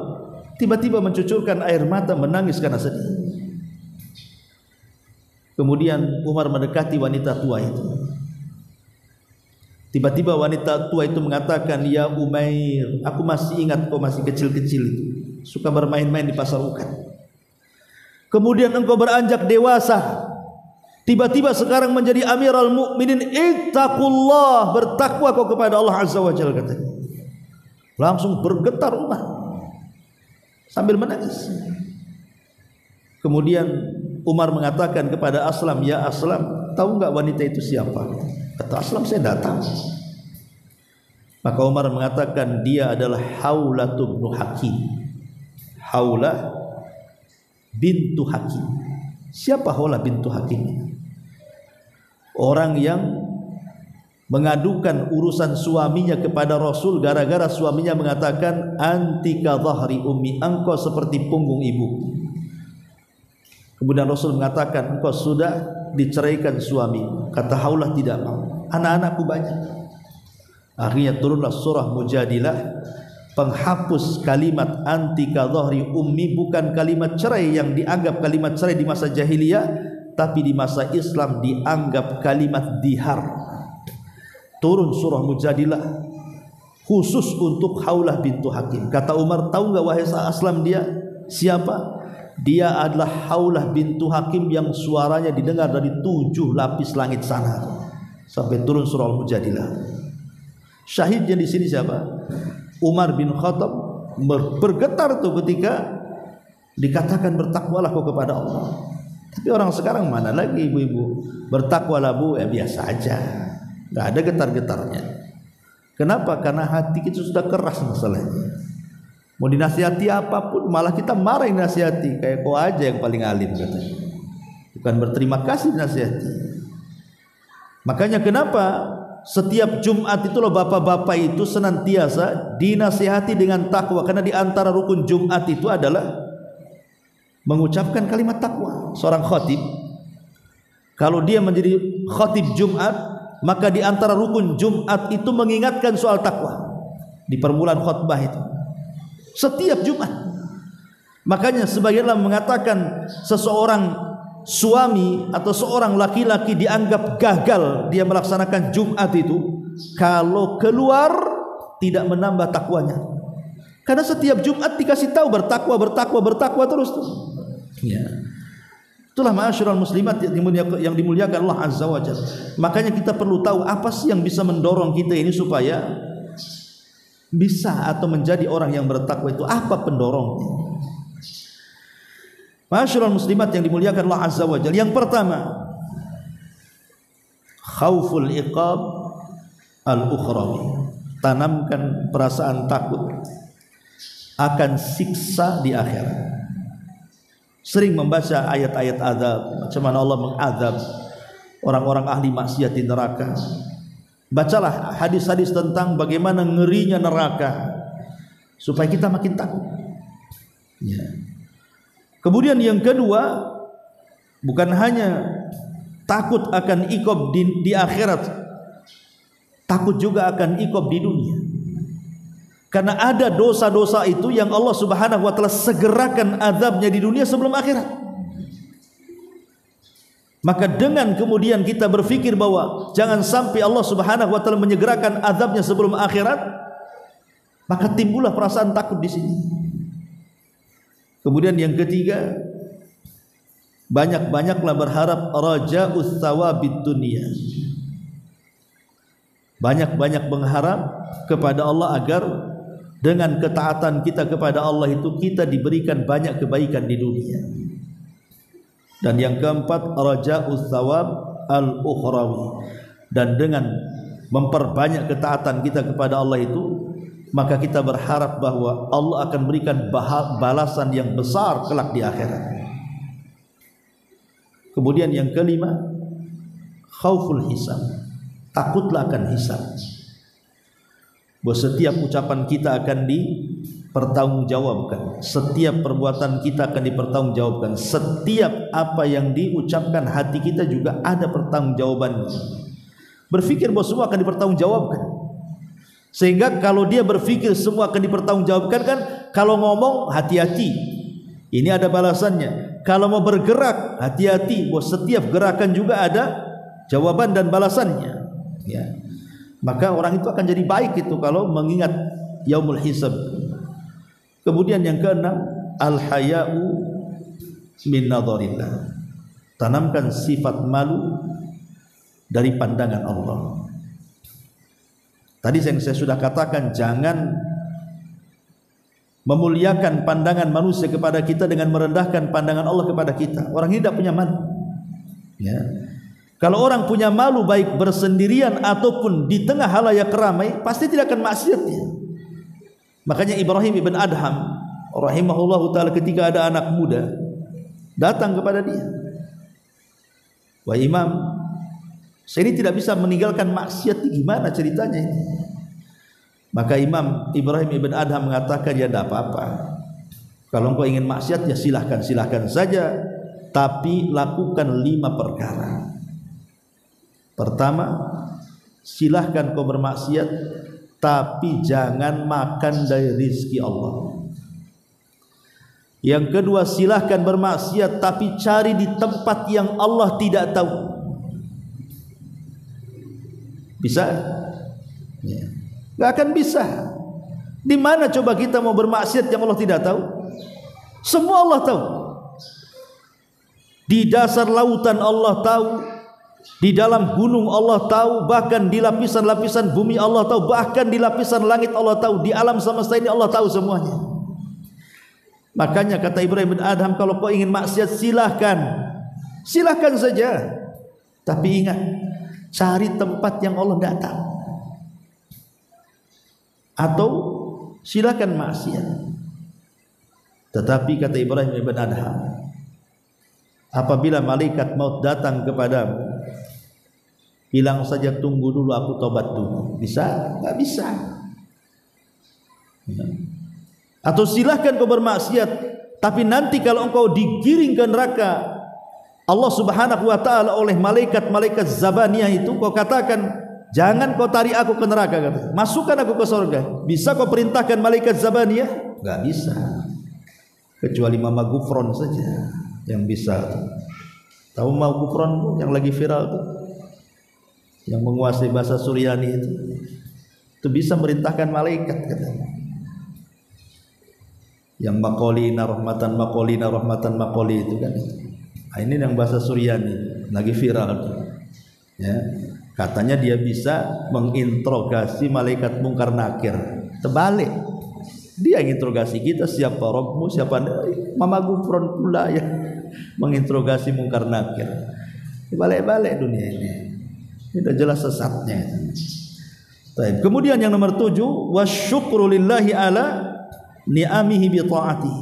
tiba-tiba mencucurkan air mata, menangis karena sedih. Kemudian Umar mendekati wanita tua itu. Tiba-tiba wanita tua itu mengatakan, ya Umair, aku masih ingat kau masih kecil-kecil itu, suka bermain-main di pasar Ukan. Kemudian engkau beranjak dewasa, tiba-tiba sekarang menjadi Amirul Mukminin. Ittaqullah, bertakwa kau kepada Allah azza wajalla katanya. Langsung bergetar Umar sambil menangis. Kemudian Umar mengatakan kepada Aslam, ya Aslam, tahu enggak wanita itu siapa? Kata Aslam, saya tidak tahu. Maka Umar mengatakan dia adalah Haulah bin Hakim. Haulah bintu Hakim. Siapa Haulah bintu Hakim? Orang yang mengadukan urusan suaminya kepada Rasul gara-gara suaminya mengatakan, anti ka dhahri ummi, engkau seperti punggung ibu. Kemudian Rasul mengatakan, engkau sudah diceraikan suami. Kata Haulah, tidak mau, anak-anakku banyak. Akhirnya turunlah surah Mujadilah, penghapus kalimat anti ka dhahri ummi, bukan kalimat cerai yang dianggap kalimat cerai di masa jahiliyah, tapi di masa Islam dianggap kalimat dihar. Turun surah Mujadilah khusus untuk Haulah bintu Hakim. Kata Umar, tahu enggak wahai Aslam dia siapa? Dia adalah Haulah bintu Hakim yang suaranya didengar dari 7 lapis langit sana sampai turun surah Al-Mujadilah. Syahidnya di sini siapa? Umar bin Khattab bergetar tuh ketika dikatakan bertakwalah kau kepada Allah. Tapi orang sekarang mana lagi ibu-ibu bertakwalah bu, biasa aja, nggak ada getar-getarnya. Kenapa? Karena hati kita sudah keras masalahnya. Mau dinasihati apapun malah kita marah yang nasihati, kayak kau aja yang paling alim katanya. Bukan berterima kasih nasihati. Makanya kenapa setiap Jumat itu loh bapak-bapak itu senantiasa dinasihati dengan takwa, karena di antara rukun Jumat itu adalah mengucapkan kalimat takwa. Seorang khatib kalau dia menjadi khatib Jumat, maka di antara rukun Jumat itu mengingatkan soal takwa di permulaan khutbah itu. setiap Jumat. Makanya sebagian ulama mengatakan seseorang suami atau seorang laki-laki dianggap gagal dia melaksanakan Jumat itu kalau keluar tidak menambah takwanya. Karena setiap Jumat dikasih tahu bertakwa terus tuh. Ya. Itulah ma'asyiral muslimat yang dimuliakan Allah Azza wa Jalla. Makanya kita perlu tahu apa sih yang bisa mendorong kita ini supaya bisa atau menjadi orang yang bertakwa itu, apa pendorongnya? Ma'asyiral muslimat yang dimuliakan Allah Azza wa Jalla. Yang pertama, khauful iqab al-ukhrawi. Tanamkan perasaan takut akan siksa di akhirat. Sering membaca ayat-ayat azab, macam mana Allah mengazab orang-orang ahli maksiat di neraka. Bacalah hadis-hadis tentang bagaimana ngerinya neraka supaya kita makin takut. Ya. Kemudian yang kedua, bukan hanya takut akan iqab di akhirat, takut juga akan iqab di dunia. Karena ada dosa-dosa itu yang Allah Subhanahu wa taala segerakan azabnya di dunia sebelum akhirat. Maka dengan kemudian kita berpikir bahwa jangan sampai Allah Subhanahu wa taala menyegerakan azabnya sebelum akhirat, maka timbullah perasaan takut di sini. Kemudian yang ketiga, banyak-banyaklah berharap raja'us tsawabid dunya. Banyak-banyak mengharap kepada Allah agar dengan ketaatan kita kepada Allah itu kita diberikan banyak kebaikan di dunia. Dan yang keempat, raja'us tsawab al-ukhrawi. Dan dengan memperbanyak ketaatan kita kepada Allah itu, maka kita berharap bahwa Allah akan berikan balasan yang besar kelak di akhirat. Kemudian yang kelima, khauful hisab. Takutlah akan hisab. Bahwa setiap ucapan kita akan dipertanggungjawabkan, setiap perbuatan kita akan dipertanggungjawabkan, setiap apa yang diucapkan hati kita juga ada pertanggungjawabannya. Berpikir bahwa semua akan dipertanggungjawabkan, sehingga kalau dia berpikir semua akan dipertanggungjawabkan, kan kalau ngomong hati-hati, ini ada balasannya. Kalau mau bergerak hati-hati, bahwa setiap gerakan juga ada jawaban dan balasannya. Ya. Maka orang itu akan jadi baik itu kalau mengingat yaumul hisab. Kemudian yang keenam, al-haya'u min nadharillah. Tanamkan sifat malu dari pandangan Allah. Tadi yang saya sudah katakan, jangan memuliakan pandangan manusia kepada kita dengan merendahkan pandangan Allah kepada kita. Orang ini tidak punya malu. Ya. Kalau orang punya malu baik bersendirian ataupun di tengah halayak ramai, pasti tidak akan maksiat dia. Makanya Ibrahim ibn Adham rahimahullahu taala ketika ada anak muda datang kepada dia, "Wahai Imam, saya ini tidak bisa meninggalkan maksiat, gimana ceritanya ini?" Maka Imam Ibrahim ibn Adham mengatakan, "Ya tidak apa-apa. Kalau engkau ingin maksiat ya silahkan saja, tapi lakukan 5 perkara. Pertama, silahkan kau bermaksiat, tapi jangan makan dari rizki Allah. Yang kedua, silahkan bermaksiat, tapi cari di tempat yang Allah tidak tahu." Bisa? Ya. Gak akan bisa. Di mana coba kita mau bermaksiat yang Allah tidak tahu? Semua Allah tahu. Di dasar lautan Allah tahu, di dalam gunung Allah tahu, bahkan di lapisan-lapisan bumi Allah tahu, bahkan di lapisan langit Allah tahu, di alam semesta ini Allah tahu semuanya. Makanya kata Ibrahim bin Adham, kalau kau ingin maksiat silahkan saja, tapi ingat, cari tempat yang Allah tidak tahu. Atau silahkan maksiat, tetapi kata Ibrahim bin Adham, apabila malaikat maut datang kepadamu, bilang saja tunggu dulu, aku tobat dulu. Bisa? Gak bisa. Atau silahkan kau bermaksiat, tapi nanti kalau engkau digiring ke neraka Allah Subhanahu wa ta'ala oleh malaikat-malaikat Zabaniyah itu, kau katakan, jangan kau tarik aku ke neraka, masukkan aku ke surga. Bisa kau perintahkan malaikat Zabaniyah? nggak bisa, kecuali Mama Gufron saja yang bisa. Tahu Mama Gufron yang lagi viral tuh, yang menguasai bahasa Suryani itu bisa merintahkan malaikat katanya. Yang makolina rahmatan makoli itu kan. Nah, ini yang bahasa Suryani lagi viral tuh. Ya, katanya dia bisa menginterogasi malaikat mungkar nakir. Terbalik, dia yang interogasi kita, siapa Rabbmu, siapa Mama Gufron pula ya menginterogasi mungkar nakir. Balik-balik dunia ini sudah jelas sesatnya. Baik. Kemudian yang nomor 7, wasyukru lillahi ala ni'amihi bi ta'ati.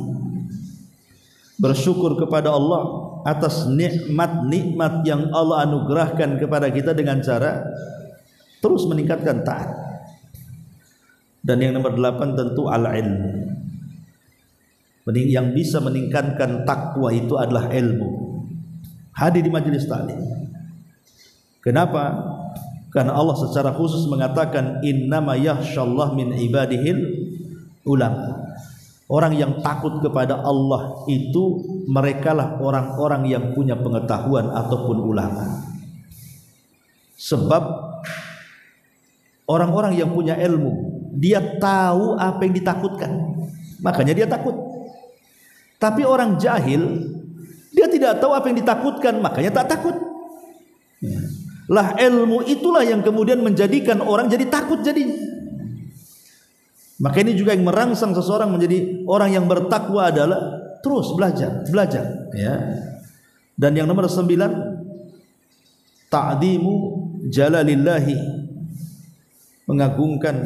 Bersyukur kepada Allah atas nikmat-nikmat yang Allah anugerahkan kepada kita dengan cara terus meningkatkan taat. Dan yang nomor 8 tentu al-ilmu. Yang bisa meningkatkan takwa itu adalah ilmu. Hadir di majelis taklim. Kenapa? Karena Allah secara khusus mengatakan innama yakhsyallah min ibadihil ulama. Orang yang takut kepada Allah itu merekalah orang-orang yang punya pengetahuan ataupun ulama. Sebab orang-orang yang punya ilmu, dia tahu apa yang ditakutkan, makanya dia takut. Tapi orang jahil, dia tidak tahu apa yang ditakutkan, makanya tak takut. Lah ilmu itulah yang kemudian menjadikan orang jadi takut jadinya. Maka ini juga yang merangsang seseorang menjadi orang yang bertakwa adalah terus belajar ya. Dan yang nomor 9, ta'zimu jalalillahi, mengagungkan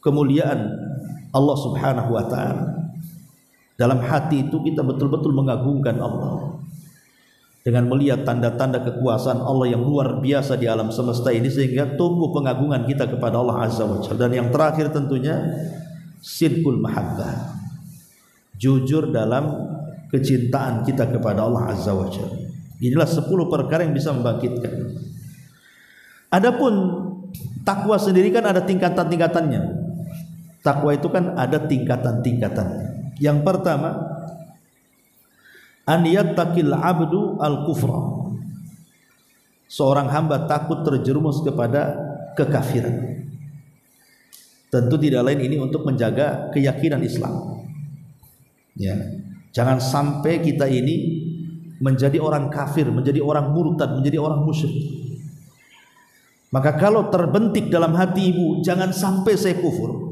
kemuliaan Allah Subhanahu wa taala. Dalam hati itu kita betul-betul mengagungkan Allah dengan melihat tanda-tanda kekuasaan Allah yang luar biasa di alam semesta ini, sehingga tumbuh pengagungan kita kepada Allah Azza wa Jalla. Dan yang terakhir tentunya sidqul mahabbah, jujur dalam kecintaan kita kepada Allah Azza wa Jalla. Inilah 10 perkara yang bisa membangkitkan. Adapun takwa sendiri kan ada tingkatan-tingkatannya. Takwa itu kan ada tingkatan-tingkatannya. Yang pertama, an yattaqil abdu al-kufra. Seorang hamba takut terjerumus kepada kekafiran. Tentu tidak lain ini untuk menjaga keyakinan Islam. Ya, jangan sampai kita ini menjadi orang kafir, menjadi orang murtad, menjadi orang musyrik. Maka kalau terbentik dalam hati ibu, jangan sampai saya kufur.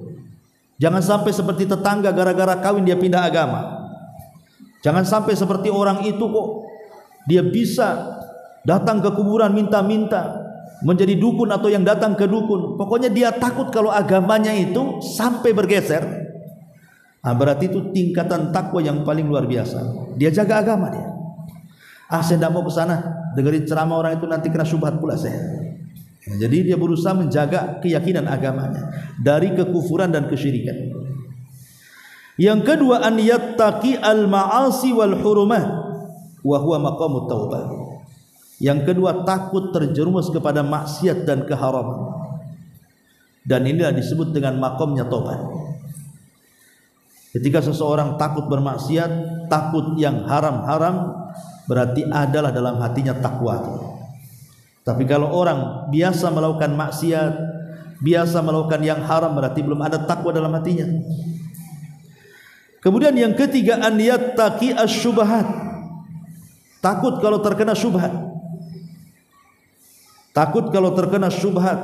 Jangan sampai seperti tetangga gara-gara kawin dia pindah agama. Jangan sampai seperti orang itu kok dia bisa datang ke kuburan minta-minta, menjadi dukun atau yang datang ke dukun. Pokoknya dia takut kalau agamanya itu sampai bergeser. Nah, berarti itu tingkatan takwa yang paling luar biasa. Dia jaga agama dia. Saya tidak mau ke sana, dengerin ceramah orang itu nanti kena syubhat pula saya. Jadi dia berusaha menjaga keyakinan agamanya dari kekufuran dan kesyirikan. Yang kedua, an yattaqi al-ma'asi wal hurumat wa huwa maqamut taubah. Yang kedua, takut terjerumus kepada maksiat dan keharaman. Dan inilah disebut dengan maqamnya taubat. Ketika seseorang takut bermaksiat, takut yang haram-haram, berarti adalah dalam hatinya takwa. Tapi kalau orang biasa melakukan maksiat, biasa melakukan yang haram, berarti belum ada takwa dalam hatinya. Kemudian yang ketiga, an yattaqi asy-syubhat. Takut kalau terkena syubhat. Takut kalau terkena syubhat.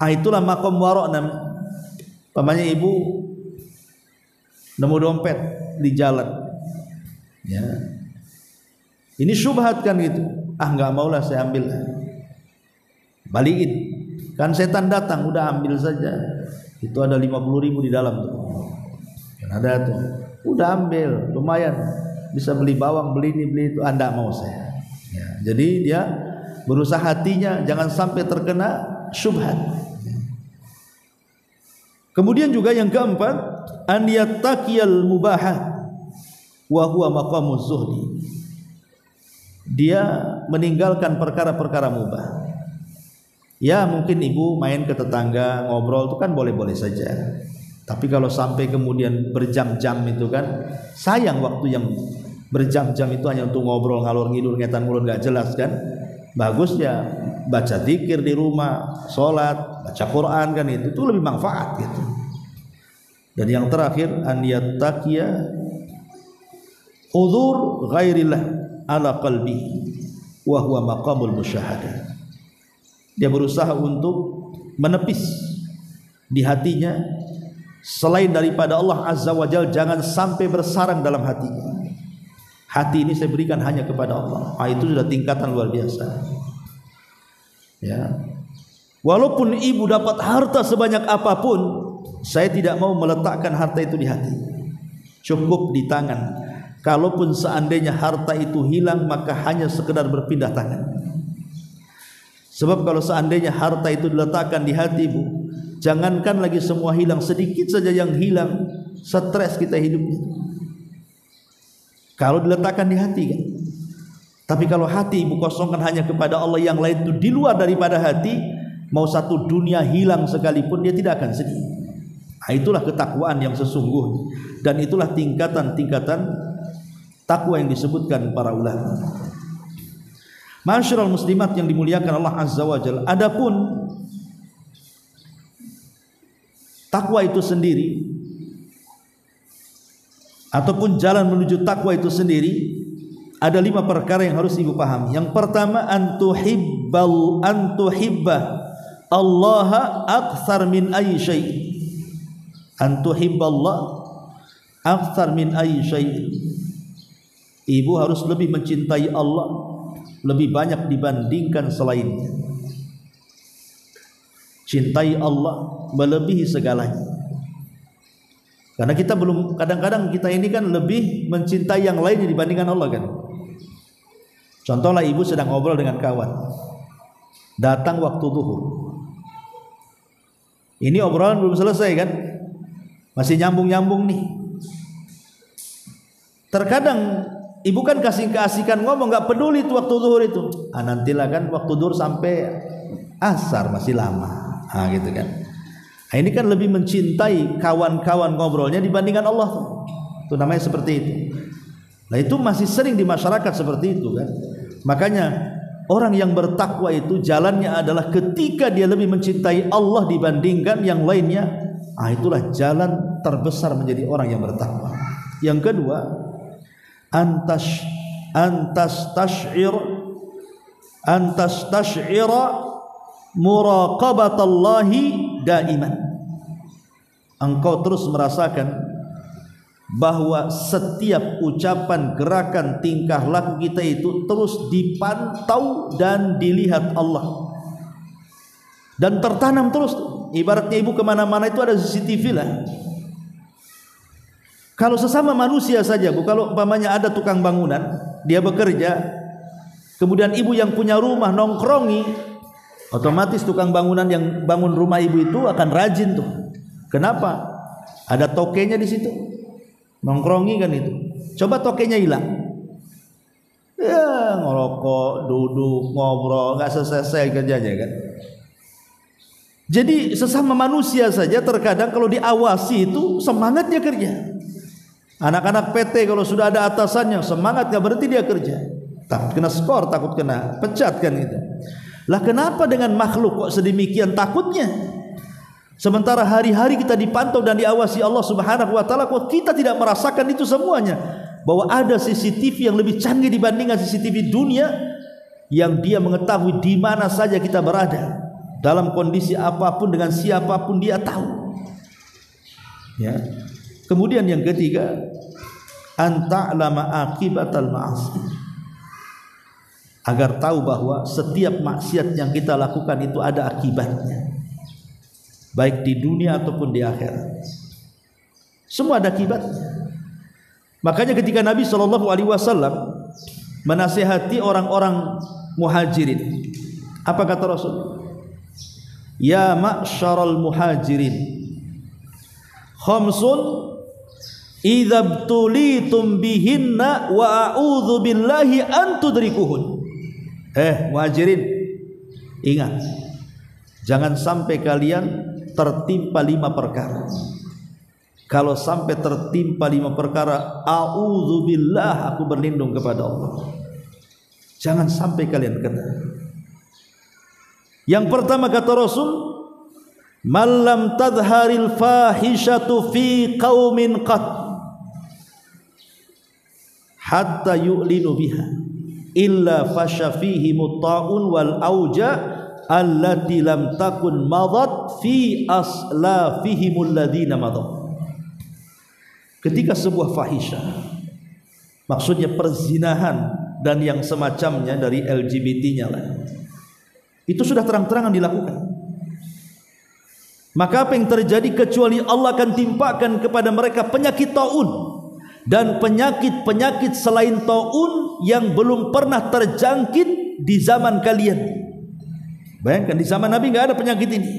Itulah maqam wara'. Pamannya ibu nemu dompet di jalan. Ya. Ini syubhat kan gitu. Enggak maulah saya ambil. Balikin. Kan setan datang, udah ambil saja. Itu ada 50.000 di dalam tuh. Ada tuh, udah ambil, lumayan bisa beli bawang, beli ini, beli itu. Anda mau saya. Ya, jadi dia berusaha hatinya jangan sampai terkena syubhat. Kemudian juga yang keempat, an yattaqiyal mubahat wa huwa maqamuz zuhdi. Dia meninggalkan perkara-perkara mubah. Ya, mungkin ibu main ke tetangga ngobrol itu kan boleh-boleh saja. Tapi kalau sampai kemudian berjam-jam itu kan sayang, waktu yang berjam-jam itu hanya untuk ngobrol ngalor ngidul ngetan ngulun nggak jelas kan. Bagus ya baca zikir di rumah, sholat, baca Quran kan, itu lebih manfaat gitu. Dan yang terakhir, an yattaqiya udzur ghairillah ala qalbi wa huwa maqamul musyahadah. Dia berusaha untuk menepis di hatinya selain daripada Allah Azza wa Jalla, jangan sampai bersarang dalam hatinya. Hati ini saya berikan hanya kepada Allah. Itu sudah tingkatan luar biasa. Ya. Walaupun ibu dapat harta sebanyak apapun, saya tidak mau meletakkan harta itu di hati. Cukup di tangan. Kalaupun seandainya harta itu hilang, maka hanya sekedar berpindah tangan. Sebab kalau seandainya harta itu diletakkan di hati ibu, jangankan lagi semua hilang, sedikit saja yang hilang, stres kita hidupnya. Kalau diletakkan di hati kan. Tapi kalau hati ibu kosongkan hanya kepada Allah, yang lain itu di luar daripada hati, mau satu dunia hilang sekalipun dia tidak akan sedih. Itulah ketakwaan yang sesungguhnya, dan itulah tingkatan-tingkatan takwa yang disebutkan para ulama. Ma'asyiral muslimat yang dimuliakan Allah Azza wa Jalla, adapun takwa itu sendiri ataupun jalan menuju takwa itu sendiri, ada 5 perkara yang harus ibu pahami. Yang pertama, antuhibba Allah aktsar min ayyi syai'. Antuhibba Allah aktsar min ayyi syai'. Ibu harus lebih mencintai Allah lebih banyak dibandingkan selainnya. Cintai Allah melebihi segalanya. Karena kita belum, kadang-kadang kita ini kan lebih mencintai yang lain dibandingkan Allah kan. Contohlah ibu sedang ngobrol dengan kawan, datang waktu zuhur. Ini obrolan belum selesai kan, masih nyambung-nyambung nih. Terkadang ibu kan kasih keasikan ngomong, nggak peduli itu waktu zuhur itu. Nantilah kan waktu zuhur sampai asar masih lama, gitu kan. Ini kan lebih mencintai kawan-kawan ngobrolnya dibandingkan Allah. Itu namanya seperti itu. Nah itu masih sering di masyarakat seperti itu kan. Makanya orang yang bertakwa itu jalannya adalah ketika dia lebih mencintai Allah dibandingkan yang lainnya. Itulah jalan terbesar menjadi orang yang bertakwa. Yang kedua, antas tash'ira muraqabatallahi daiman. Engkau terus merasakan bahwa setiap ucapan, gerakan, tingkah laku kita itu terus dipantau dan dilihat Allah, dan tertanam terus. Ibaratnya ibu kemana-mana itu ada CCTV lah. Kalau sesama manusia saja bu, kalau umpamanya ada tukang bangunan, dia bekerja, kemudian ibu yang punya rumah nongkrongi, otomatis tukang bangunan yang bangun rumah ibu itu akan rajin tuh. Kenapa? Ada tokenya di situ, nongkrongi kan itu. Coba tokenya hilang, ya ngerokok, duduk, ngobrol, nggak selesai kerjanya kan. Jadi sesama manusia saja terkadang kalau diawasi itu semangatnya kerja. Anak-anak PT kalau sudah ada atasannya semangat, nggak berhenti dia kerja. Takut kena skor, takut kena pecat kan itu. Lah kenapa dengan makhluk kok sedemikian takutnya? Sementara hari-hari kita dipantau dan diawasi Allah Subhanahu wa taala, kok kita tidak merasakan itu semuanya? Bahwa ada CCTV yang lebih canggih dibandingkan CCTV dunia, yang dia mengetahui di mana saja kita berada, dalam kondisi apapun, dengan siapapun dia tahu. Ya. Kemudian yang ketiga, anta'lama akibatal ma'asi. Agar tahu bahwa setiap maksiat yang kita lakukan itu ada akibatnya, baik di dunia ataupun di akhirat. Semua ada akibatnya. Makanya ketika Nabi SAW menasihati orang-orang muhajirin, apa kata Rasul? Ya ma'syaral muhajirin, khamsun idza btulitum bihinna wa a'udzu billahi an tudrikuhun. Muhajirin, ingat, jangan sampai kalian tertimpa 5 perkara. Kalau sampai tertimpa 5 perkara, a'udzubillah, aku berlindung kepada Allah. Jangan sampai kalian kena. Yang pertama kata Rasul, "Malam tadharil fahishatu fi qaumin qat hatta yu'linu biha illa fasha fihi mutta'un wal auja allati lam takun madat fi aslafihimul ladzina madat." Ketika sebuah fahisyah, maksudnya perzinahan dan yang semacamnya dari LGBT-nya lah, itu sudah terang-terangan dilakukan, maka apa yang terjadi kecuali Allah akan timpakan kepada mereka penyakit taun dan penyakit-penyakit selain taun yang belum pernah terjangkit di zaman kalian. Bayangkan, di zaman Nabi nggak ada penyakit ini,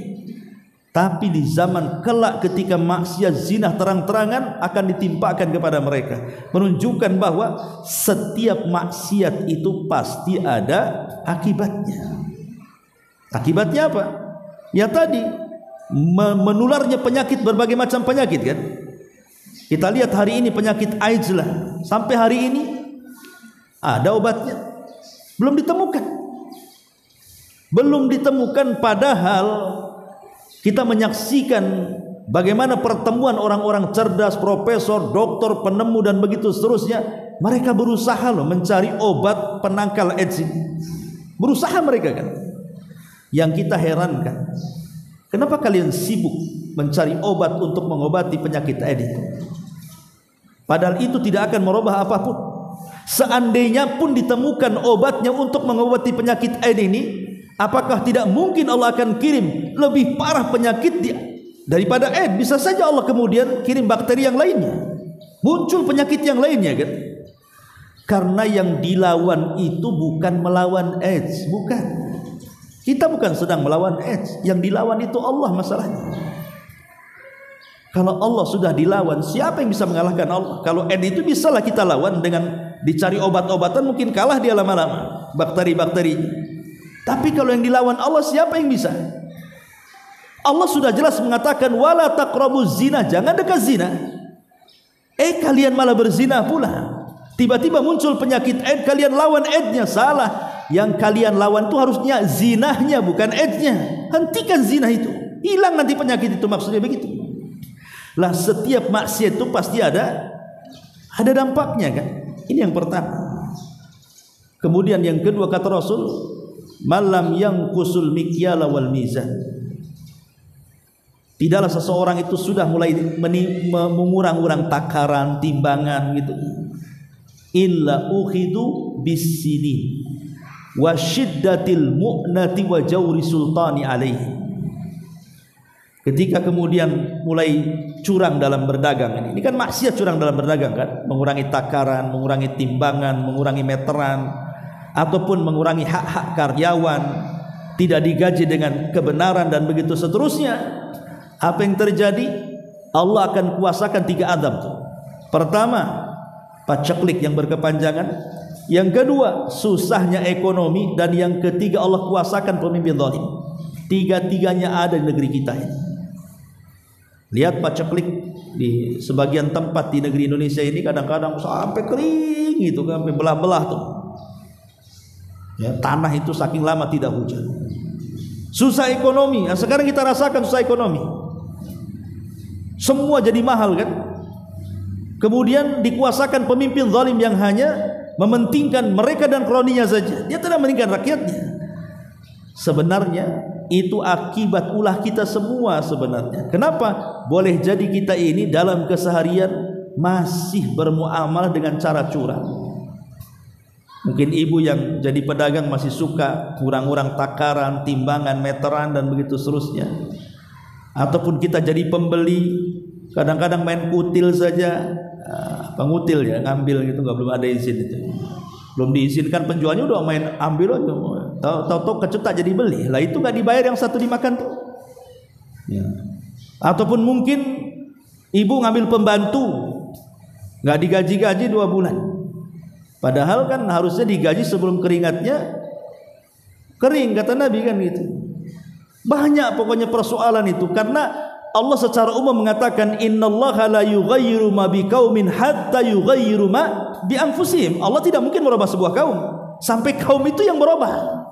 tapi di zaman kelak ketika maksiat zina terang-terangan akan ditimpakan kepada mereka, menunjukkan bahwa setiap maksiat itu pasti ada akibatnya. Akibatnya apa? Ya tadi, menularnya penyakit, berbagai macam penyakit kan. Kita lihat hari ini penyakit AIDS lah, sampai hari ini ada obatnya, belum ditemukan, padahal kita menyaksikan bagaimana pertemuan orang-orang cerdas, profesor, dokter, penemu dan begitu seterusnya. Mereka berusaha loh mencari obat penangkal AIDS ini. Berusaha mereka kan. Yang kita herankan, kenapa kalian sibuk mencari obat untuk mengobati penyakit AIDS itu? Padahal itu tidak akan merubah apapun. Seandainya pun ditemukan obatnya untuk mengobati penyakit AIDS ini, apakah tidak mungkin Allah akan kirim lebih parah penyakit daripada AIDS? Bisa saja Allah kemudian kirim bakteri yang lainnya, muncul penyakit yang lainnya kan. Karena yang dilawan itu bukan melawan AIDS, bukan. Kita bukan sedang melawan AIDS, yang dilawan itu Allah masalahnya. Kalau Allah sudah dilawan, siapa yang bisa mengalahkan Allah? Kalau AIDS itu bisalah kita lawan dengan dicari obat-obatan, mungkin kalah dia lama-lama bakteri-bakteri. Tapi kalau yang dilawan Allah, siapa yang bisa? Allah sudah jelas mengatakan wala taqrabuz zina, jangan dekat zina. Kalian malah berzina pula. Tiba-tiba muncul penyakit AIDS, kalian lawan AIDS-nya. Salah. Yang kalian lawan itu harusnya zinahnya, bukan AIDS-nya. Hentikan zina itu, hilang nanti penyakit itu, maksudnya begitu. Lah setiap maksiat itu pasti ada dampaknya kan. Ini yang pertama. Kemudian yang kedua kata Rasul, malam yang kusul mikyala wal mizan. Tidaklah seseorang itu sudah mulai mengurang-urang takaran, timbangan gitu, illa ukhidu bisini wa syiddatil mu'nati wa jawri sultani alaihi. Ketika kemudian mulai curang dalam berdagang, ini kan maksiat, curang dalam berdagang kan, mengurangi takaran, mengurangi timbangan, mengurangi meteran, ataupun mengurangi hak-hak karyawan, tidak digaji dengan kebenaran dan begitu seterusnya. Apa yang terjadi? Allah akan kuasakan 3 azab tuh. Pertama, paceklik yang berkepanjangan. Yang kedua, susahnya ekonomi. Dan yang ketiga, Allah kuasakan pemimpin zalim. 3-tiganya ada di negeri kita ini. Lihat paceklik di sebagian tempat di negeri Indonesia ini, kadang-kadang sampai kering gitu, sampai belah-belah tuh. Ya, tanah itu saking lama tidak hujan. Susah ekonomi. Nah, sekarang kita rasakan susah ekonomi. Semua jadi mahal kan. Kemudian dikuasakan pemimpin zalim yang hanya mementingkan mereka dan kroninya saja. Dia tidak mementingkan rakyatnya. Sebenarnya itu akibat ulah kita semua sebenarnya. Kenapa? Boleh jadi kita ini dalam keseharian masih bermuamalah dengan cara curang. Mungkin ibu yang jadi pedagang masih suka kurang-kurang takaran, timbangan, meteran dan begitu seterusnya. Ataupun kita jadi pembeli, kadang-kadang main kutil saja. Pengutil ya, ngambil gitu, belum ada izin itu, belum diizinkan penjualnya udah main ambil aja, tahu-tahu kecetak jadi beli. Lah itu nggak dibayar, yang satu dimakan tuh ya. Ataupun mungkin ibu ngambil pembantu, nggak digaji-gaji 2 bulan, padahal kan harusnya digaji sebelum keringatnya kering, kata Nabi kan gitu. Banyak pokoknya persoalan itu, karena Allah secara umum mengatakan innallaha la yughayyiru ma biqaumin hatta yughayyiru ma bi anfusihim. Allah tidak mungkin merubah sebuah kaum sampai kaum itu yang berubah.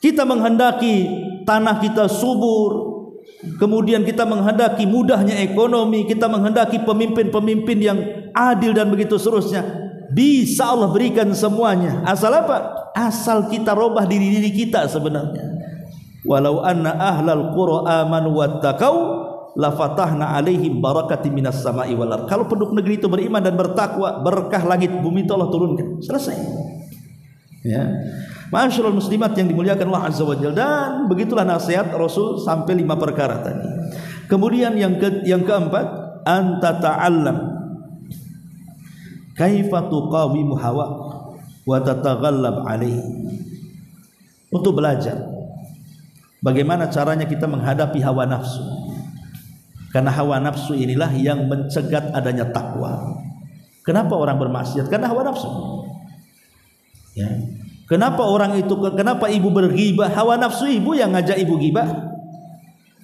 Kita menghendaki tanah kita subur, kemudian kita menghendaki mudahnya ekonomi, kita menghendaki pemimpin-pemimpin yang adil dan begitu seterusnya. Bisa Allah berikan semuanya. Asal apa? Asal kita robah diri kita sebenarnya. Walau anna ahlal qura amanu wattaqau la fatahna alaihim barakatin minas sama'i wal ardh. Kalau penduduk negeri itu beriman dan bertakwa, berkah langit bumi itu Allah turunkan. Selesai. Ya. Ma'asyiral muslimat yang dimuliakan Allah Azza wa Jalla, dan begitulah nasihat Rasul sampai 5 perkara tadi. Kemudian yang keempat, anta ta'allam kaifa tuqawimu hawa wa tataghallab alaihi. Untuk belajar bagaimana caranya kita menghadapi hawa nafsu. Karena hawa nafsu inilah yang mencegat adanya takwa. Kenapa orang bermaksiat? Karena hawa nafsu. Ya. Kenapa orang itu, kenapa ibu berghibah? Hawa nafsu ibu yang ngajak ibu ghibah.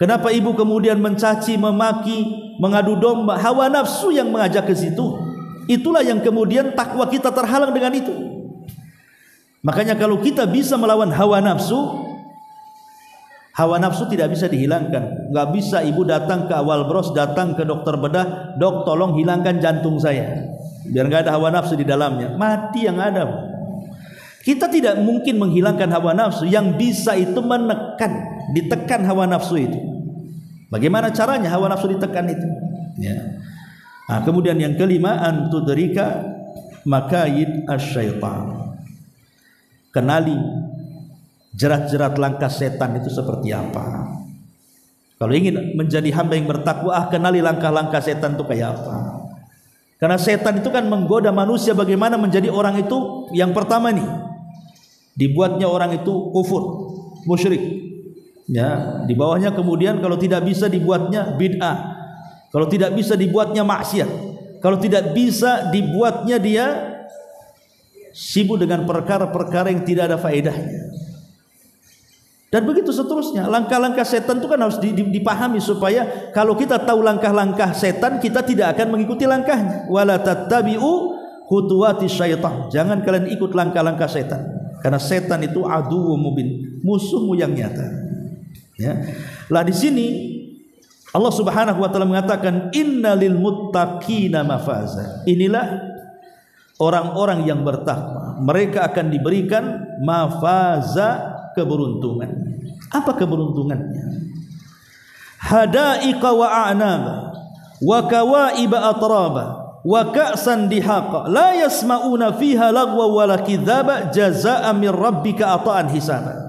Kenapa ibu kemudian mencaci, memaki, mengadu domba? Hawa nafsu yang mengajak ke situ. Itulah yang kemudian takwa kita terhalang dengan itu. Makanya kalau kita bisa melawan hawa nafsu tidak bisa dihilangkan. Nggak bisa ibu datang ke awal bros, datang ke dokter bedah, dok tolong hilangkan jantung saya, biar nggak ada hawa nafsu di dalamnya. Mati yang ada. Kita tidak mungkin menghilangkan hawa nafsu. Yang bisa itu ditekan hawa nafsu itu. Bagaimana caranya hawa nafsu ditekan itu? Ya. Nah, kemudian yang kelima, antudrika makayid asyaitan. Kenali jerat-jerat langkah setan itu seperti apa. Kalau ingin menjadi hamba yang bertakwa, kenali langkah-langkah setan itu kayak apa. Karena setan itu kan menggoda manusia bagaimana menjadi orang itu. Yang pertama nih, dibuatnya orang itu kufur, musyrik. Ya, di bawahnya kemudian kalau tidak bisa dibuatnya bid'ah. Kalau tidak bisa dibuatnya maksiat. Kalau tidak bisa dibuatnya dia sibuk dengan perkara-perkara yang tidak ada faedahnya. Dan begitu seterusnya. Langkah-langkah setan itu kan harus dipahami supaya kalau kita tahu langkah-langkah setan, kita tidak akan mengikuti langkahnya. Wala tattabi'u khutuwati syaitan. Jangan kalian ikut langkah-langkah setan. Karena setan itu aduwwum mubin, musuhmu yang nyata. Ya. Lah di sini Allah Subhanahu wa taala mengatakan innalil muttaqina mafaza. Inilah orang-orang yang bertakwa. Mereka akan diberikan mafaza, keberuntungan. Apa keberuntungannya? Hadaiqa wa a'naba wa kawaiba atraba wa ka'san dihaqa la yasma'una fiha lagwa wala kidzaba jazaa'an min rabbika ata'an hisaba.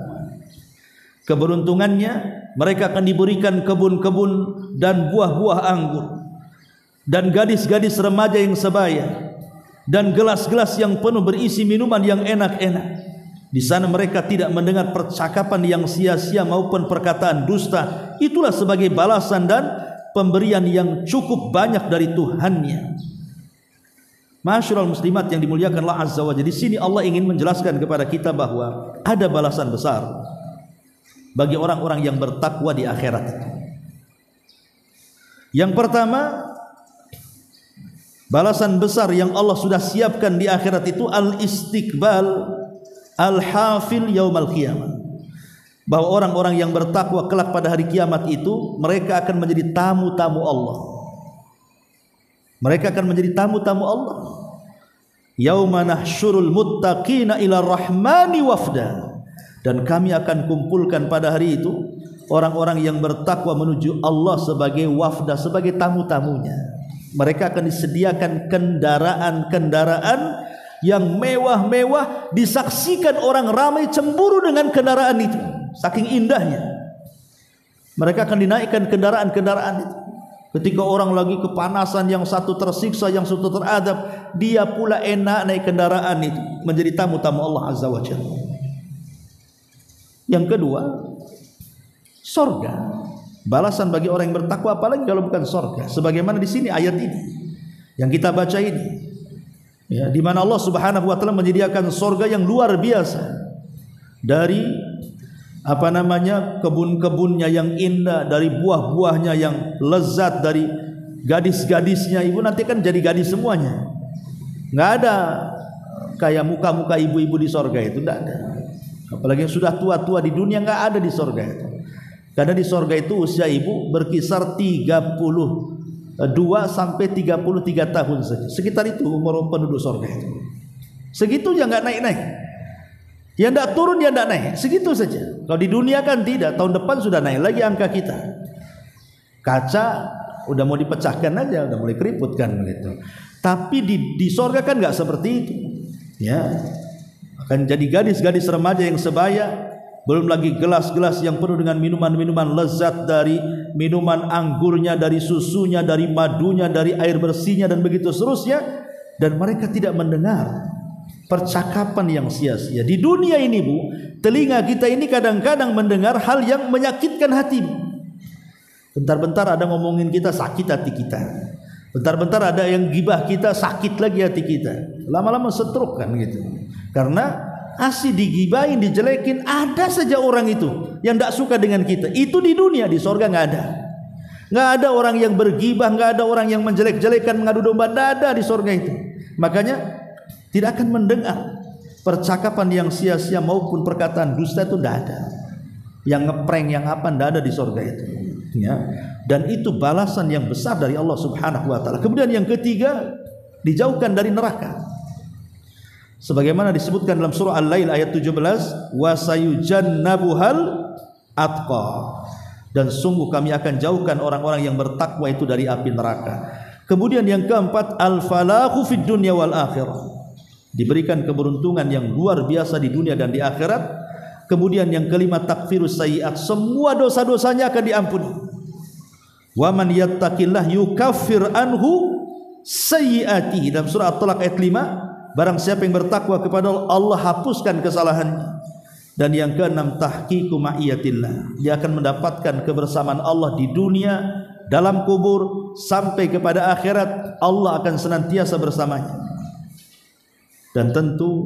Keberuntungannya, mereka akan diberikan kebun-kebun dan buah-buah anggur dan gadis-gadis remaja yang sebaya dan gelas-gelas yang penuh berisi minuman yang enak-enak. Di sana mereka tidak mendengar percakapan yang sia-sia maupun perkataan dusta. Itulah sebagai balasan dan pemberian yang cukup banyak dari Tuhannya. Ma'asyiral muslimat yang dimuliakan Allah Azza wa Jalla, di sini Allah ingin menjelaskan kepada kita bahwa ada balasan besar bagi orang-orang yang bertakwa di akhirat. Yang pertama, balasan besar yang Allah sudah siapkan di akhirat itu al-istiqbal al-hafil yaumal qiyamah. Bahwa orang-orang yang bertakwa kelak pada hari kiamat itu mereka akan menjadi tamu-tamu Allah. Mereka akan menjadi tamu-tamu Allah. Yauma nahsyurul muttaqina ila rahmani wafda. Dan kami akan kumpulkan pada hari itu orang-orang yang bertakwa menuju Allah sebagai wafda, sebagai tamu-tamunya. Mereka akan disediakan kendaraan-kendaraan yang mewah-mewah, disaksikan orang ramai cemburu dengan kendaraan itu, saking indahnya. Mereka akan dinaikkan kendaraan-kendaraan itu. Ketika orang lagi kepanasan, yang satu tersiksa, yang satu teradab, dia pula enak naik kendaraan itu, menjadi tamu-tamu Allah Azza wa Jalla. Yang kedua, sorga. Balasan bagi orang yang bertakwa, apalagi kalau bukan sorga. Sebagaimana di sini ayat ini yang kita baca ini. Ya, di mana Allah Subhanahu wa taala menyediakan surga yang luar biasa dari apa namanya, kebun-kebunnya yang indah, dari buah-buahnya yang lezat, dari gadis-gadisnya. Ibu nanti kan jadi gadis semuanya. Nggak ada kayak muka-muka ibu-ibu di sorga itu, nggak ada. Apalagi yang sudah tua-tua di dunia, nggak ada di sorga itu. Karena di sorga itu usia ibu berkisar 32 sampai 33 tahun saja. Sekitar itu umur penduduk sorga itu. Segitu ya, nggak naik-naik. Ya tidak turun, ya tidak naik, segitu saja. Kalau di dunia kan tidak, tahun depan sudah naik lagi angka kita. Kaca udah mau dipecahkan aja, udah mulai keriput kan begitu. Tapi di sorga kan nggak seperti itu. Ya, akan jadi gadis-gadis remaja yang sebaya. Belum lagi gelas-gelas yang penuh dengan minuman-minuman lezat, dari minuman anggurnya, dari susunya, dari madunya, dari air bersihnya, dan begitu seterusnya. Dan mereka tidak mendengar percakapan yang sia-sia. Di dunia ini Bu, telinga kita ini kadang-kadang mendengar hal yang menyakitkan hati. Bentar-bentar ada ngomongin kita, sakit hati kita. Bentar-bentar ada yang gibah kita, sakit lagi hati kita. Lama-lama stroke kan gitu. Karena asih digibahin, dijelekin, ada saja orang itu yang tidak suka dengan kita. Itu di dunia, di sorga nggak ada. Nggak ada orang yang bergibah, nggak ada orang yang menjelek-jelekan, mengadu domba, nggak ada di sorga itu. Makanya tidak akan mendengar percakapan yang sia-sia maupun perkataan dusta, itu tidak ada. Yang ngeprank, yang apa, tidak ada di sorga itu. Ya. Dan itu balasan yang besar dari Allah Subhanahu wa Ta'ala. Kemudian yang ketiga, dijauhkan dari neraka. Sebagaimana disebutkan dalam surah Al-Lail ayat 17, wa sayujannabuhal atqa. Dan sungguh kami akan jauhkan orang-orang yang bertakwa itu dari api neraka. Kemudian yang keempat, al-falahu fid dunya wal akhirah. Diberikan keberuntungan yang luar biasa di dunia dan di akhirat. Kemudian yang kelima, takfirus sayyi'at, semua dosa-dosanya akan diampuni. Wa man yattaqillah yukaffir anhu sayyi'atihi, dalam surah At-Talaq ayat 5, barang siapa yang bertakwa kepada Allah, hapuskan kesalahannya. Dan yang keenam, tahqiqu ma'iyatillah, dia akan mendapatkan kebersamaan Allah di dunia, dalam kubur, sampai kepada akhirat. Allah akan senantiasa bersamanya. Dan tentu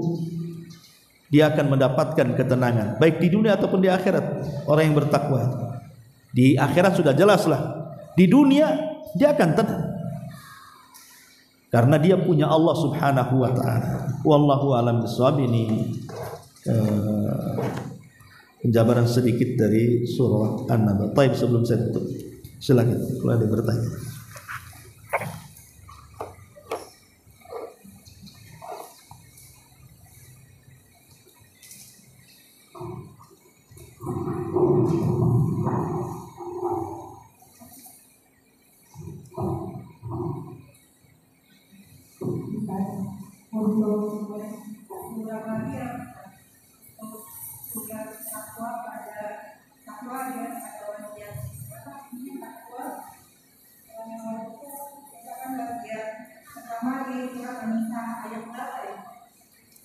dia akan mendapatkan ketenangan baik di dunia ataupun di akhirat. Orang yang bertakwa di akhirat sudah jelaslah, di dunia dia akan tenang karena dia punya Allah Subhanahu wa Ta'ala. Wallahu a'lam bishawab. Ini penjabaran sedikit dari surah An-Naba. Baik, sebelum saya tutup, silakan kalau ada yang bertanya.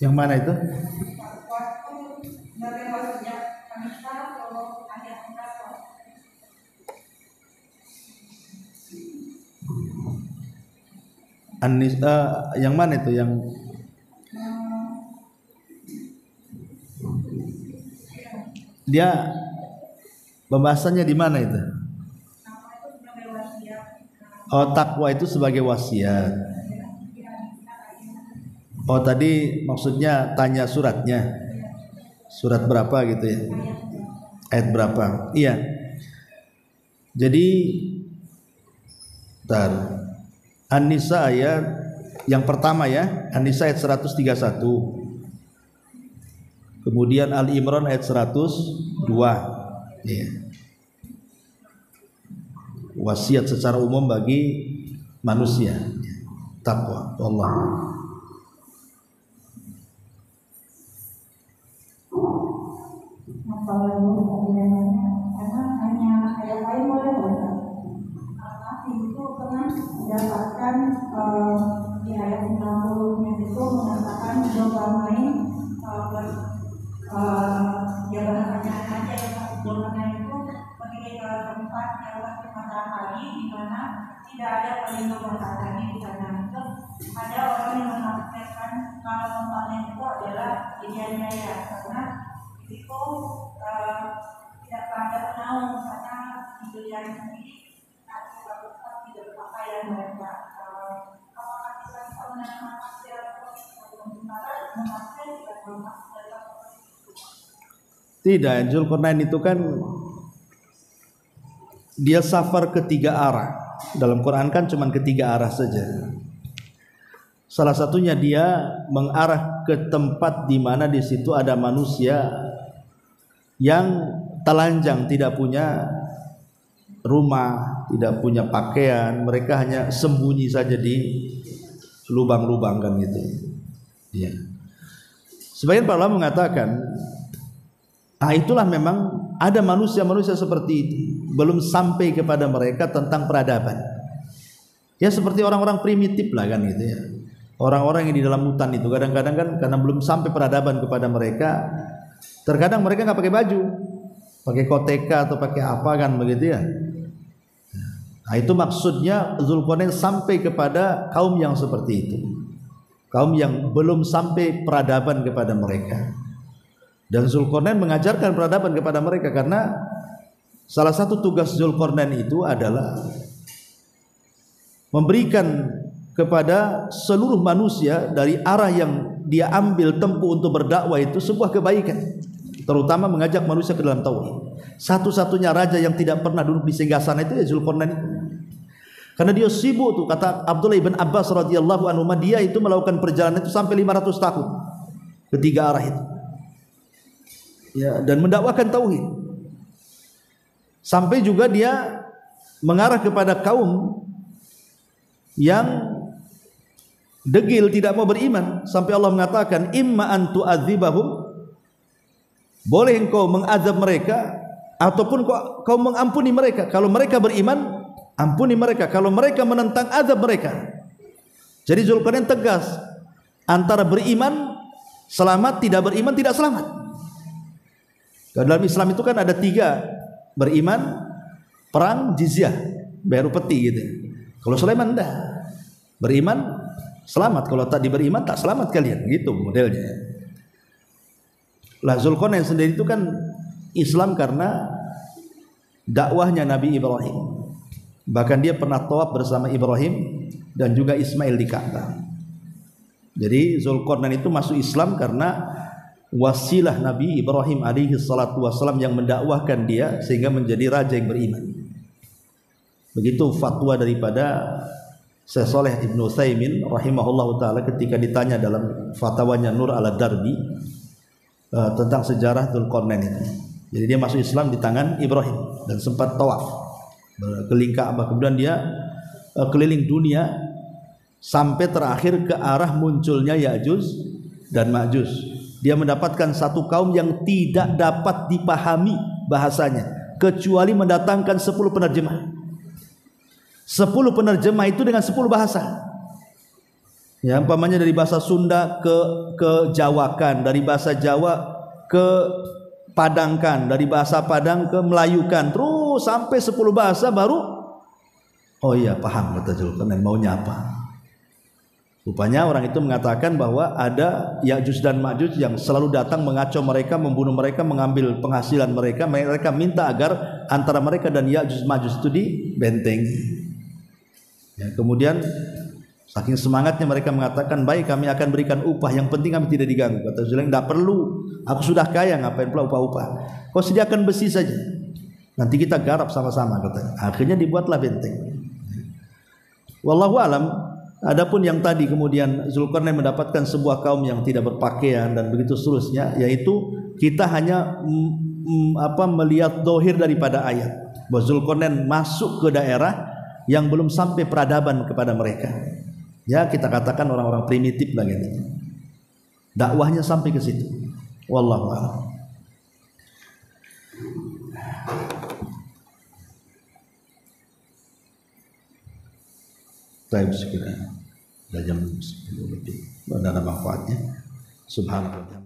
Yang mana itu? Yang mana itu? Yang dia pembahasannya di mana itu? Oh, takwa itu sebagai wasiat. Oh, tadi maksudnya tanya suratnya. Surat berapa gitu ya? Ayat berapa? Iya. Jadi An-Nisa ayat yang pertama ya, An-Nisa ayat 131. Kemudian Al-Imran ayat 102. Ya. Wasiat secara umum bagi manusia, takwa Allah. Karena hanya ayat lain boleh itu pernah mendapatkan di ayat 90 itu mengatakan jawaban lain jawaban pertanyaan aja jawabannya itu pergi ke tempat yang matahari di mana tidak ada pelindung matahari di sana. Terus ada orang yang mengatakan kalau tempatnya itu adalah Irian Jaya karena itu tidak pada menaung karena dibelian sendiri tidak berpakaian mereka. Apakah kita bisa menanam masker atau memakai tidak bermasker? Tidak, Zulkarnain itu kan dia safar ke 3 arah. Dalam Quran kan cuma ke 3 arah saja. Salah satunya dia mengarah ke tempat di mana di situ ada manusia yang telanjang, tidak punya rumah, tidak punya pakaian, mereka hanya sembunyi saja di lubang-lubang kan gitu. Ya. Sebagian para ulama mengatakan, itulah memang ada manusia-manusia seperti itu, belum sampai kepada mereka tentang peradaban. Ya seperti orang-orang primitif lah kan gitu ya. Orang-orang yang di dalam hutan itu kadang-kadang kan karena belum sampai peradaban kepada mereka, terkadang mereka nggak pakai baju, pakai koteka atau pakai apa kan begitu ya. Nah itu maksudnya Zulkarnain sampai kepada kaum yang seperti itu, kaum yang belum sampai peradaban kepada mereka. Dan Zulkarnain mengajarkan peradaban kepada mereka karena salah satu tugas Zulkarnain itu adalah memberikan kepada seluruh manusia dari arah yang dia ambil tempuh untuk berdakwah itu sebuah kebaikan, terutama mengajak manusia ke dalam tauhid. Satu-satunya raja yang tidak pernah duduk di singgasana itu ya Zulkarnain itu. Karena dia sibuk tuh, kata Abdullah ibn Abbas radhiyallahu anhu, dia itu melakukan perjalanan itu sampai 500 tahun ke 3 arah itu. Ya, dan mendakwakan tauhid. Sampai juga dia mengarah kepada kaum yang degil tidak mau beriman, sampai Allah mengatakan imma an tu'adzibahum, boleh engkau mengazab mereka ataupun kau mengampuni mereka. Kalau mereka beriman, ampuni mereka. Kalau mereka menentang, azab mereka. Jadi Zulkarnain tegas antara beriman selamat, tidak beriman tidak selamat. Dalam Islam itu kan ada 3, beriman, perang, jizyah, bayar upeti gitu. Kalau Sulaiman enggak, beriman selamat, kalau tak beriman tak selamat kalian, gitu modelnya. Lah Zulkarnain sendiri itu kan Islam karena dakwahnya Nabi Ibrahim. Bahkan dia pernah tawaf bersama Ibrahim dan juga Ismail di Ka'bah. Jadi Zulkarnain itu masuk Islam karena wasilah Nabi Ibrahim alaihi salatu wassalam yang mendakwahkan dia sehingga menjadi raja yang beriman. Begitu fatwa daripada Syekh Shalih Ibnu Utsaimin rahimahullahu taala ketika ditanya dalam fatwanya Nur al-Darbi tentang sejarah Zulkarnain itu. Jadi dia masuk Islam di tangan Ibrahim dan sempat tawaf keliling Ka'bah, kemudian dia keliling dunia sampai terakhir ke arah munculnya Ya'juj dan Ma'juj. Dia mendapatkan satu kaum yang tidak dapat dipahami bahasanya kecuali mendatangkan 10 penerjemah. 10 penerjemah itu dengan 10 bahasa. Ya, umpamanya dari bahasa Sunda ke Jawakan, dari bahasa Jawa ke Padangkan, dari bahasa Padang ke Melayukan, terus sampai 10 bahasa baru oh iya paham kata Zulkarnain maunya apa. Rupanya orang itu mengatakan bahwa ada Ya'juj dan Ma'juj yang selalu datang mengacau mereka, membunuh mereka, mengambil penghasilan mereka. Mereka minta agar antara mereka dan Ya'juj Ma'juj itu dibentengi. Ya, kemudian saking semangatnya mereka mengatakan, baik kami akan berikan upah, yang penting kami tidak diganggu. Kata Zulkarnain, tidak perlu, aku sudah kaya, ngapain pula upah-upah. Kau sediakan besi saja, nanti kita garap sama-sama. Kata. Akhirnya dibuatlah benteng. Wallahu alam. Adapun yang tadi kemudian Zulkarnain mendapatkan sebuah kaum yang tidak berpakaian dan begitu seterusnya, yaitu kita hanya melihat dohir daripada ayat bahwa Zulkarnain masuk ke daerah yang belum sampai peradaban kepada mereka. Ya kita katakan orang-orang primitif lah gitu. Dakwahnya sampai ke situ. Wallahu a'lam. Baik sekiranya sudah jam 10 lebih, ada manfaatnya. Subhanallah.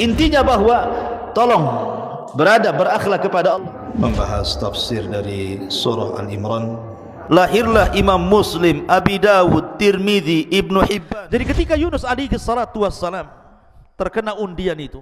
Intinya bahwa tolong beradab, berakhlak kepada Allah. Membahas tafsir dari surah Al-Imran lahirlah Imam Muslim, Abi Dawud, Tirmidzi, Ibnu Hibban. Jadi ketika Yunus alaihi salatu wassalam terkena undian itu,